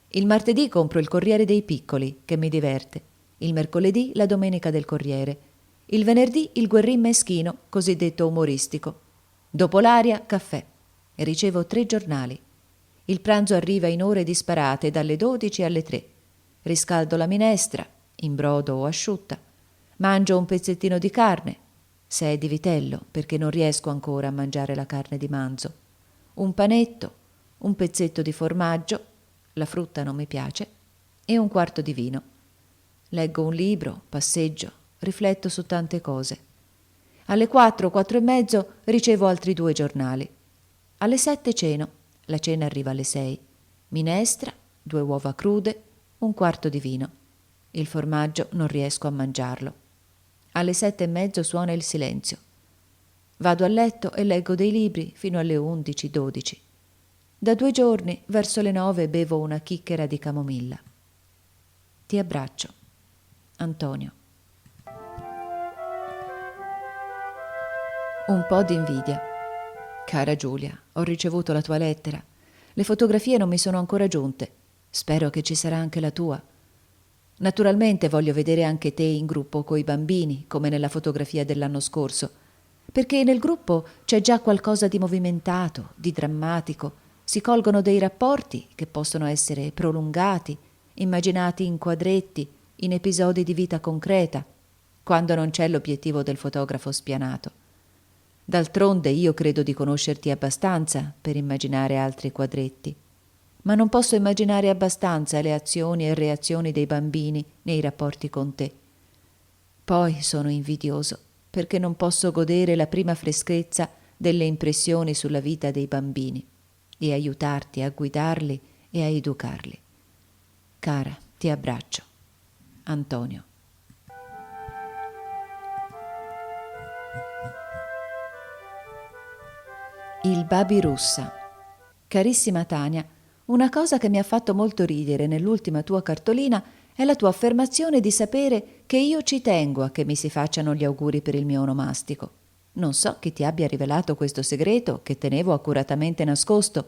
Il martedì compro il Corriere dei Piccoli, che mi diverte. Il mercoledì la Domenica del Corriere. Il venerdì il Guerrin Meschino, cosiddetto umoristico. Dopo l'aria, caffè. E ricevo 3 giornali. Il pranzo arriva in ore disparate dalle 12 alle 3. Riscaldo la minestra, in brodo o asciutta. Mangio un pezzettino di carne, se è di vitello, perché non riesco ancora a mangiare la carne di manzo. Un panetto, un pezzetto di formaggio, la frutta non mi piace, e un quarto di vino. Leggo un libro, passeggio, rifletto su tante cose. Alle 4, 4 e mezzo ricevo altri 2 giornali. Alle 7 ceno, la cena arriva alle 6. Minestra, 2 uova crude, un quarto di vino. Il formaggio non riesco a mangiarlo. Alle 7 e mezzo suona il silenzio. Vado a letto e leggo dei libri fino alle 11, 12. Da 2 giorni, verso le 9, bevo una chicchera di camomilla. Ti abbraccio. Antonio. Un po' di invidia. Cara Giulia, ho ricevuto la tua lettera. Le fotografie non mi sono ancora giunte. Spero che ci sarà anche la tua. Naturalmente voglio vedere anche te in gruppo coi bambini, come nella fotografia dell'anno scorso, perché nel gruppo c'è già qualcosa di movimentato, di drammatico. Si colgono dei rapporti che possono essere prolungati, immaginati in quadretti, in episodi di vita concreta, quando non c'è l'obiettivo del fotografo spianato. D'altronde io credo di conoscerti abbastanza per immaginare altri quadretti, ma non posso immaginare abbastanza le azioni e reazioni dei bambini nei rapporti con te. Poi sono invidioso perché non posso godere la prima freschezza delle impressioni sulla vita dei bambini e aiutarti a guidarli e a educarli. Cara, ti abbraccio. Antonio. Il Babirussa. Carissima Tania, una cosa che mi ha fatto molto ridere nell'ultima tua cartolina è la tua affermazione di sapere che io ci tengo a che mi si facciano gli auguri per il mio onomastico. Non so chi ti abbia rivelato questo segreto che tenevo accuratamente nascosto.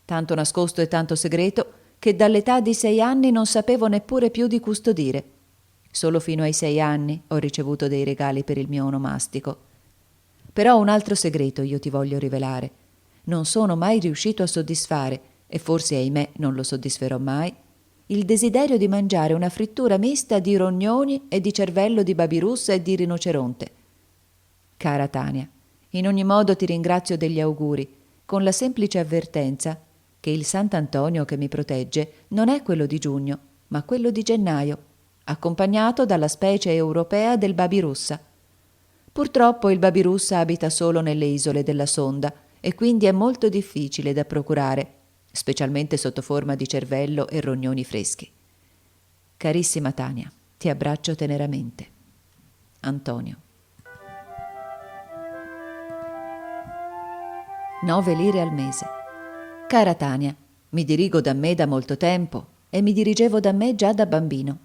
Tanto nascosto e tanto segreto che dall'età di 6 anni non sapevo neppure più di custodire. Solo fino ai 6 anni ho ricevuto dei regali per il mio onomastico. Però un altro segreto io ti voglio rivelare. Non sono mai riuscito a soddisfare, e forse ahimè non lo soddisferò mai, il desiderio di mangiare una frittura mista di rognoni e di cervello di babirussa e di rinoceronte. Cara Tania, in ogni modo ti ringrazio degli auguri, con la semplice avvertenza che il Sant'Antonio che mi protegge non è quello di giugno, ma quello di gennaio, accompagnato dalla specie europea del babirussa. Purtroppo il babirussa abita solo nelle isole della Sonda e quindi è molto difficile da procurare, specialmente sotto forma di cervello e rognoni freschi. Carissima Tania, ti abbraccio teneramente. Antonio. 9 lire al mese. Cara Tania, mi dirigo da me da molto tempo e mi dirigevo da me già da bambino.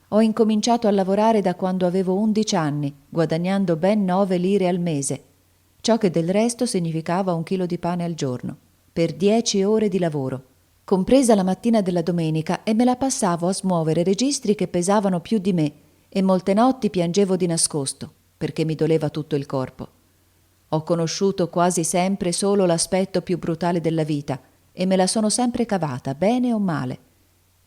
Ho incominciato a lavorare da quando avevo 11 anni, guadagnando ben 9 lire al mese, ciò che del resto significava 1 chilo di pane al giorno, per 10 ore di lavoro, compresa la mattina della domenica, e me la passavo a smuovere registri che pesavano più di me e molte notti piangevo di nascosto, perché mi doleva tutto il corpo. Ho conosciuto quasi sempre solo l'aspetto più brutale della vita e me la sono sempre cavata, bene o male.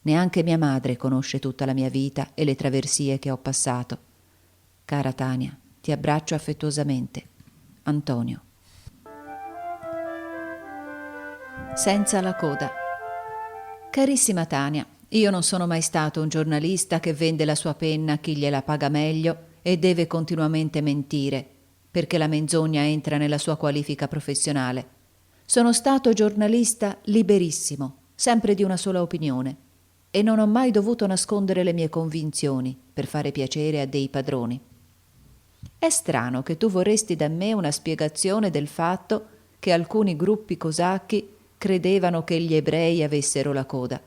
Neanche mia madre conosce tutta la mia vita e le traversie che ho passato. Cara Tania, ti abbraccio affettuosamente. Antonio. Senza la coda. Carissima Tania, io non sono mai stato un giornalista che vende la sua penna a chi gliela paga meglio e deve continuamente mentire, perché la menzogna entra nella sua qualifica professionale. Sono stato giornalista liberissimo, sempre di una sola opinione, e non ho mai dovuto nascondere le mie convinzioni per fare piacere a dei padroni. È strano che tu vorresti da me una spiegazione del fatto che alcuni gruppi cosacchi credevano che gli ebrei avessero la coda.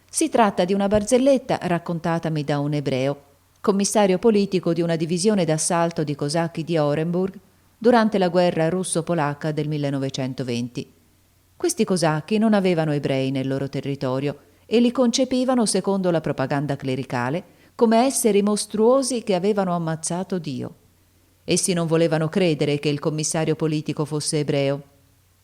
Si tratta di una barzelletta raccontatami da un ebreo, commissario politico di una divisione d'assalto di cosacchi di Orenburg durante la guerra russo-polacca del 1920. Questi cosacchi non avevano ebrei nel loro territorio e li concepivano, secondo la propaganda clericale, come esseri mostruosi che avevano ammazzato Dio. Essi non volevano credere che il commissario politico fosse ebreo.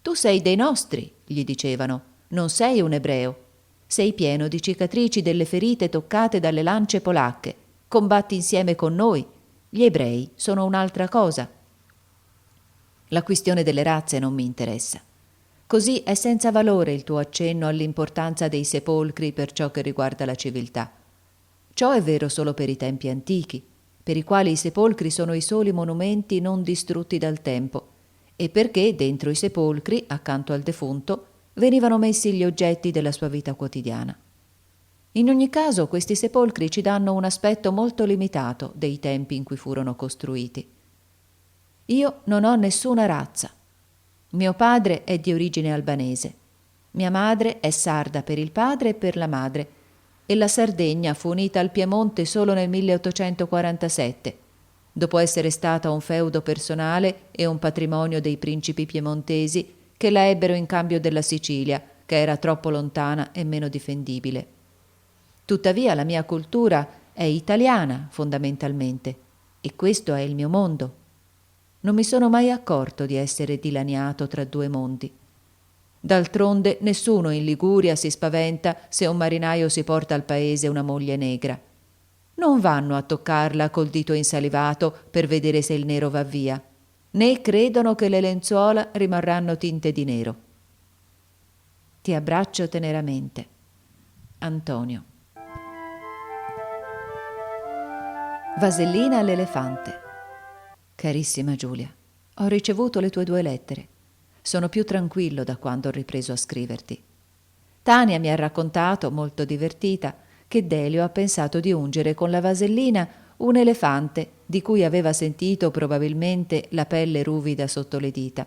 «Tu sei dei nostri», gli dicevano, non sei un ebreo. Sei pieno di cicatrici delle ferite toccate dalle lance polacche. Combatti insieme con noi. Gli ebrei sono un'altra cosa. La questione delle razze non mi interessa. Così è senza valore il tuo accenno all'importanza dei sepolcri per ciò che riguarda la civiltà. Ciò è vero solo per i tempi antichi, per i quali i sepolcri sono i soli monumenti non distrutti dal tempo, e perché dentro i sepolcri, accanto al defunto, venivano messi gli oggetti della sua vita quotidiana. In ogni caso, questi sepolcri ci danno un aspetto molto limitato dei tempi in cui furono costruiti. Io non ho nessuna razza. Mio padre è di origine albanese. Mia madre è sarda per il padre e per la madre, e la Sardegna fu unita al Piemonte solo nel 1847, dopo essere stata un feudo personale e un patrimonio dei principi piemontesi che la ebbero in cambio della Sicilia, che era troppo lontana e meno difendibile. Tuttavia la mia cultura è italiana fondamentalmente, e questo è il mio mondo. Non mi sono mai accorto di essere dilaniato tra due mondi. D'altronde nessuno in Liguria si spaventa se un marinaio si porta al paese una moglie negra. Non vanno a toccarla col dito insalivato per vedere se il nero va via, né credono che le lenzuola rimarranno tinte di nero. Ti abbraccio teneramente. Antonio. Vasellina all'elefante. Carissima Giulia, ho ricevuto le tue 2 lettere. Sono più tranquillo da quando ho ripreso a scriverti. Tania mi ha raccontato, molto divertita, che Delio ha pensato di ungere con la vasellina un elefante di cui aveva sentito probabilmente la pelle ruvida sotto le dita.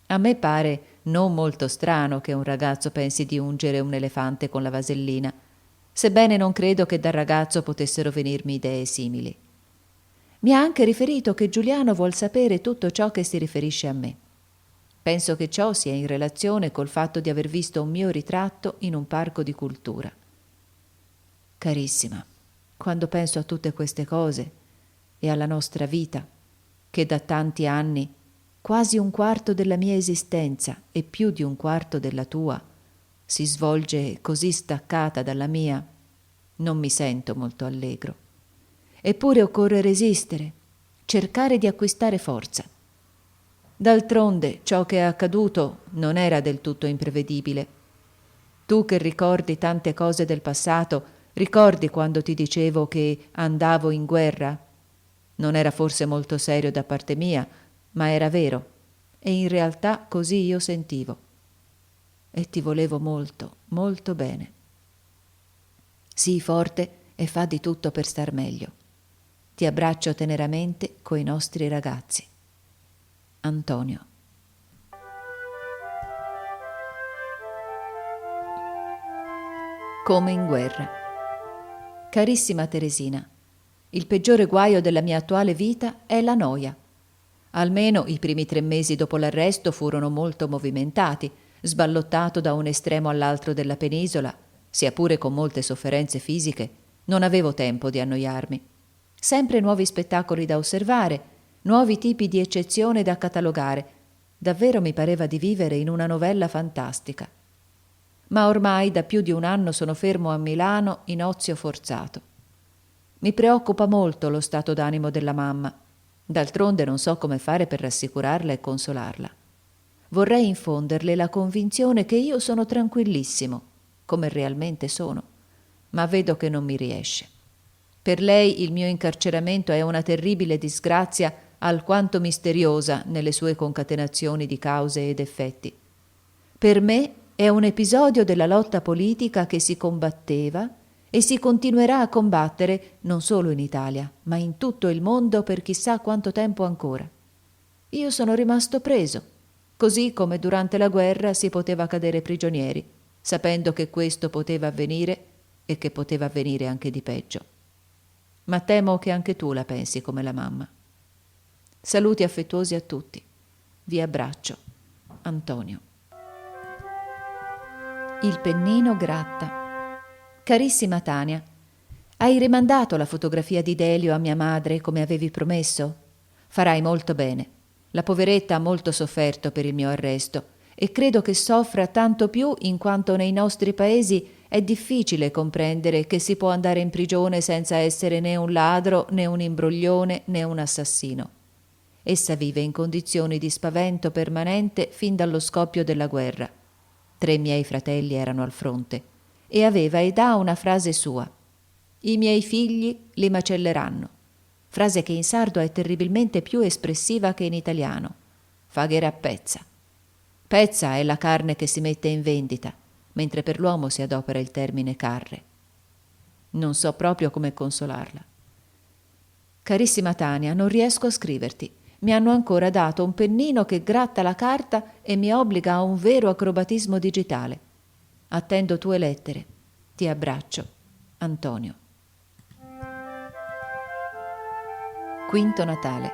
A me pare non molto strano che un ragazzo pensi di ungere un elefante con la vasellina, sebbene non credo che dal ragazzo potessero venirmi idee simili. Mi ha anche riferito che Giuliano vuol sapere tutto ciò che si riferisce a me. Penso che ciò sia in relazione col fatto di aver visto un mio ritratto in un parco di cultura. Carissima, quando penso a tutte queste cose e alla nostra vita, che da tanti anni, quasi un quarto della mia esistenza e più di un quarto della tua, si svolge così staccata dalla mia, non mi sento molto allegro. Eppure occorre resistere, cercare di acquistare forza. D'altronde ciò che è accaduto non era del tutto imprevedibile. Tu che ricordi tante cose del passato, ricordi quando ti dicevo che andavo in guerra? Non era forse molto serio da parte mia, ma era vero, e in realtà così io sentivo. E ti volevo molto, molto bene. Sii forte e fa di tutto per star meglio. Ti abbraccio teneramente coi nostri ragazzi. Antonio. Come in guerra. Carissima Teresina, il peggiore guaio della mia attuale vita è la noia. Almeno i primi 3 mesi dopo l'arresto furono molto movimentati, sballottato da un estremo all'altro della penisola, sia pure con molte sofferenze fisiche, non avevo tempo di annoiarmi. Sempre nuovi spettacoli da osservare, nuovi tipi di eccezione da catalogare. Davvero mi pareva di vivere in una novella fantastica. Ma ormai da più di 1 anno sono fermo a Milano in ozio forzato. Mi preoccupa molto lo stato d'animo della mamma. D'altronde non so come fare per rassicurarla e consolarla. Vorrei infonderle la convinzione che io sono tranquillissimo, come realmente sono, ma vedo che non mi riesce. Per lei il mio incarceramento è una terribile disgrazia alquanto misteriosa nelle sue concatenazioni di cause ed effetti. Per me è un episodio della lotta politica che si combatteva e si continuerà a combattere non solo in Italia, ma in tutto il mondo per chissà quanto tempo ancora. Io sono rimasto preso, così come durante la guerra si poteva cadere prigionieri, sapendo che questo poteva avvenire e che poteva avvenire anche di peggio. Ma temo che anche tu la pensi come la mamma. Saluti affettuosi a tutti. Vi abbraccio. Antonio. Il pennino gratta. Carissima Tania, hai rimandato la fotografia di Delio a mia madre come avevi promesso? Farai molto bene. La poveretta ha molto sofferto per il mio arresto e credo che soffra tanto più in quanto nei nostri paesi è difficile comprendere che si può andare in prigione senza essere né un ladro, né un imbroglione, né un assassino. Essa vive in condizioni di spavento permanente fin dallo scoppio della guerra. 3 miei fratelli erano al fronte e aveva ed ha una frase sua: «I miei figli li macelleranno», frase che in sardo è terribilmente più espressiva che in italiano. Faghere a pezza. Pezza è la carne che si mette in vendita, mentre per l'uomo si adopera il termine carre. Non so proprio come consolarla. Carissima Tania, non riesco a scriverti. Mi hanno ancora dato un pennino che gratta la carta e mi obbliga a un vero acrobatismo digitale. Attendo tue lettere. Ti abbraccio. Antonio. Quinto Natale.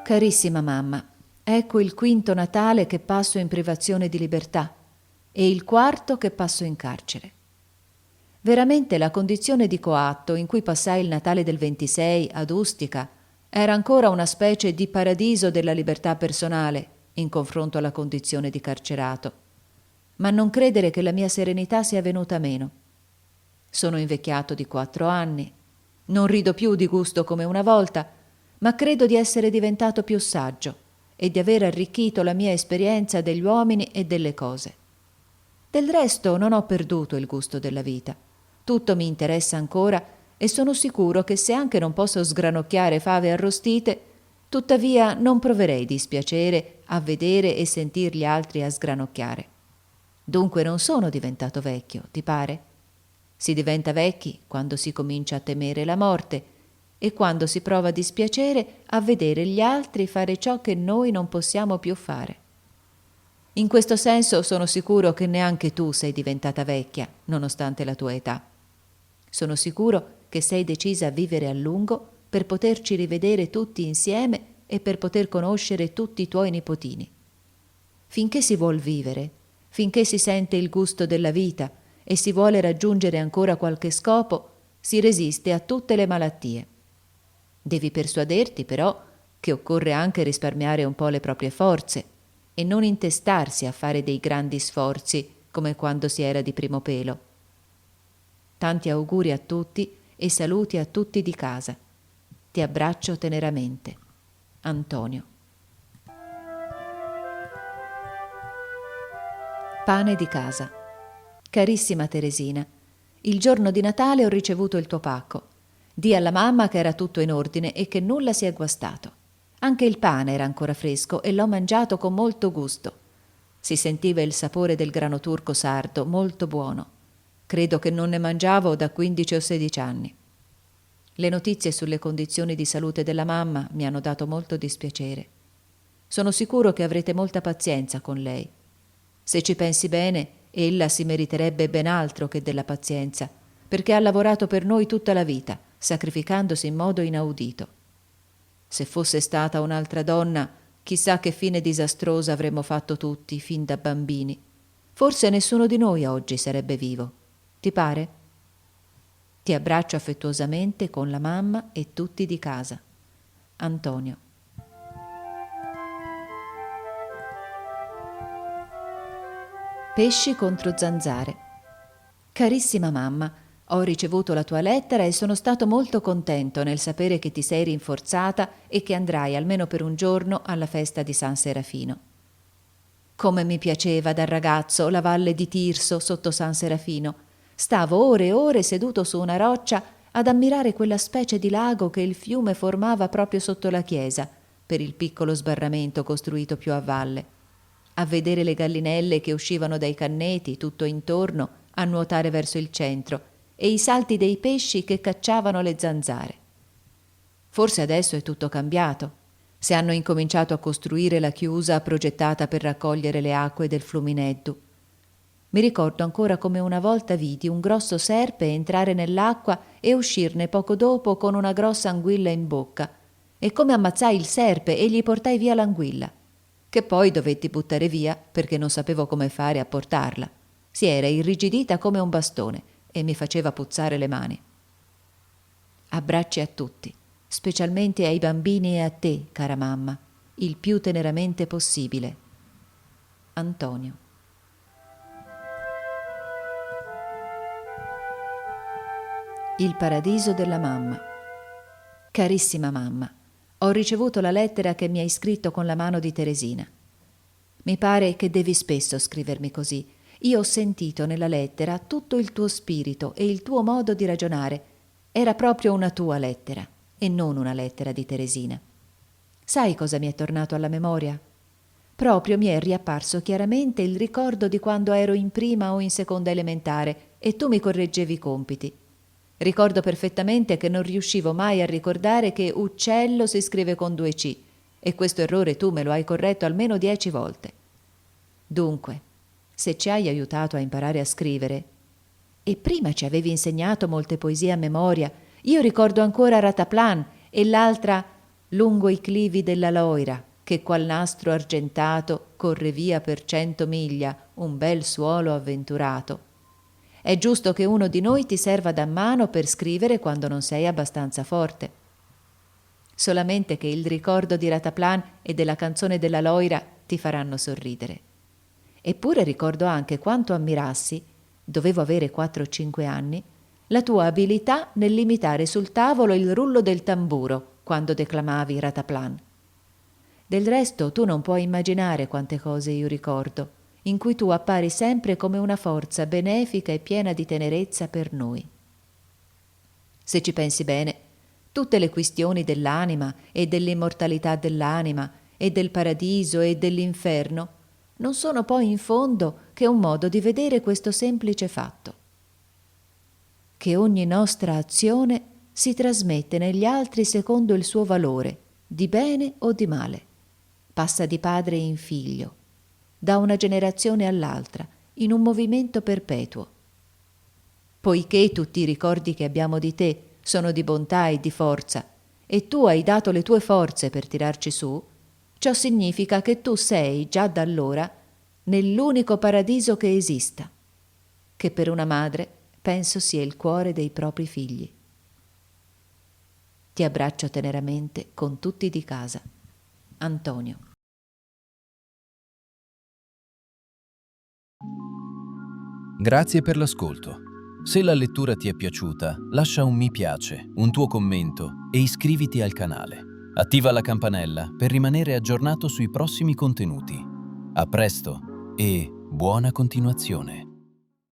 Carissima mamma, ecco il quinto Natale che passo in privazione di libertà e il quarto che passo in carcere. Veramente la condizione di coatto in cui passai il Natale del 26 ad Ustica era ancora una specie di paradiso della libertà personale in confronto alla condizione di carcerato. Ma non credere che la mia serenità sia venuta meno. Sono invecchiato di 4 anni, non rido più di gusto come una volta, ma credo di essere diventato più saggio e di aver arricchito la mia esperienza degli uomini e delle cose. Del resto non ho perduto il gusto della vita. Tutto mi interessa ancora e sono sicuro che se anche non posso sgranocchiare fave arrostite, tuttavia non proverei dispiacere a vedere e sentir gli altri a sgranocchiare. Dunque non sono diventato vecchio, ti pare? Si diventa vecchi quando si comincia a temere la morte e quando si prova dispiacere a vedere gli altri fare ciò che noi non possiamo più fare. In questo senso sono sicuro che neanche tu sei diventata vecchia, nonostante la tua età. Sono sicuro che sei decisa a vivere a lungo per poterci rivedere tutti insieme e per poter conoscere tutti i tuoi nipotini. Finché si vuol vivere, finché si sente il gusto della vita e si vuole raggiungere ancora qualche scopo, si resiste a tutte le malattie. Devi persuaderti, però, che occorre anche risparmiare un po' le proprie forze e non intestarsi a fare dei grandi sforzi come quando si era di primo pelo. Tanti auguri a tutti e saluti a tutti di casa. Ti abbraccio teneramente. Antonio. Pane di casa. Carissima Teresina, il giorno di Natale ho ricevuto il tuo pacco. Dì alla mamma che era tutto in ordine e che nulla si è guastato. Anche il pane era ancora fresco e l'ho mangiato con molto gusto. Si sentiva il sapore del grano turco sardo, molto buono. Credo che non ne mangiavo da 15 o 16 anni. Le notizie sulle condizioni di salute della mamma mi hanno dato molto dispiacere. Sono sicuro che avrete molta pazienza con lei. Se ci pensi bene, ella si meriterebbe ben altro che della pazienza, perché ha lavorato per noi tutta la vita, sacrificandosi in modo inaudito. Se fosse stata un'altra donna, chissà che fine disastrosa avremmo fatto tutti, fin da bambini. Forse nessuno di noi oggi sarebbe vivo. Ti pare? Ti abbraccio affettuosamente con la mamma e tutti di casa. Antonio. Pesci contro zanzare. Carissima mamma, ho ricevuto la tua lettera e sono stato molto contento nel sapere che ti sei rinforzata e che andrai almeno per un giorno alla festa di San Serafino. Come mi piaceva da ragazzo la valle di Tirso sotto San Serafino. Stavo ore e ore seduto su una roccia ad ammirare quella specie di lago che il fiume formava proprio sotto la chiesa, per il piccolo sbarramento costruito più a valle. A vedere le gallinelle che uscivano dai canneti tutto intorno a nuotare verso il centro e i salti dei pesci che cacciavano le zanzare. Forse adesso è tutto cambiato. Se hanno incominciato a costruire la chiusa progettata per raccogliere le acque del Flumineddu. Mi ricordo ancora come una volta vidi un grosso serpe entrare nell'acqua e uscirne poco dopo con una grossa anguilla in bocca, e come ammazzai il serpe e gli portai via l'anguilla, che poi dovetti buttare via perché non sapevo come fare a portarla. Si era irrigidita come un bastone e mi faceva puzzare le mani. Abbracci a tutti, specialmente ai bambini e a te, cara mamma, il più teneramente possibile. Antonio. Il paradiso della mamma. Carissima mamma, ho ricevuto la lettera che mi hai scritto con la mano di Teresina. Mi pare che devi spesso scrivermi così. Io ho sentito nella lettera tutto il tuo spirito e il tuo modo di ragionare. Era proprio una tua lettera e non una lettera di Teresina. Sai cosa mi è tornato alla memoria? Proprio mi è riapparso chiaramente il ricordo di quando ero in prima o in seconda elementare e tu mi correggevi i compiti. Ricordo perfettamente che non riuscivo mai a ricordare che uccello si scrive con 2 C e questo errore tu me lo hai corretto almeno 10 volte. Dunque, se ci hai aiutato a imparare a scrivere, e prima ci avevi insegnato molte poesie a memoria, io ricordo ancora Rataplan e l'altra Lungo i clivi della Loira, che qual nastro argentato corre via per 100 miglia, un bel suolo avventurato. È giusto che uno di noi ti serva da mano per scrivere quando non sei abbastanza forte. Solamente che il ricordo di Rataplan e della canzone della Loira ti faranno sorridere. Eppure ricordo anche quanto ammirassi, dovevo avere 4 o 5 anni, la tua abilità nell'imitare sul tavolo il rullo del tamburo quando declamavi Rataplan. Del resto tu non puoi immaginare quante cose io ricordo, in cui tu appari sempre come una forza benefica e piena di tenerezza per noi. Se ci pensi bene, tutte le questioni dell'anima e dell'immortalità dell'anima e del paradiso e dell'inferno non sono poi in fondo che un modo di vedere questo semplice fatto: che ogni nostra azione si trasmette negli altri secondo il suo valore, di bene o di male, passa di padre in figlio, da una generazione all'altra, in un movimento perpetuo. Poiché tutti i ricordi che abbiamo di te sono di bontà e di forza, e tu hai dato le tue forze per tirarci su, ciò significa che tu sei, già da allora, nell'unico paradiso che esista, che per una madre penso sia il cuore dei propri figli. Ti abbraccio teneramente con tutti di casa. Antonio.
Grazie per l'ascolto. Se la lettura ti è piaciuta, lascia un mi piace, un tuo commento e iscriviti al canale. Attiva la campanella per rimanere aggiornato sui prossimi contenuti. A presto e buona continuazione.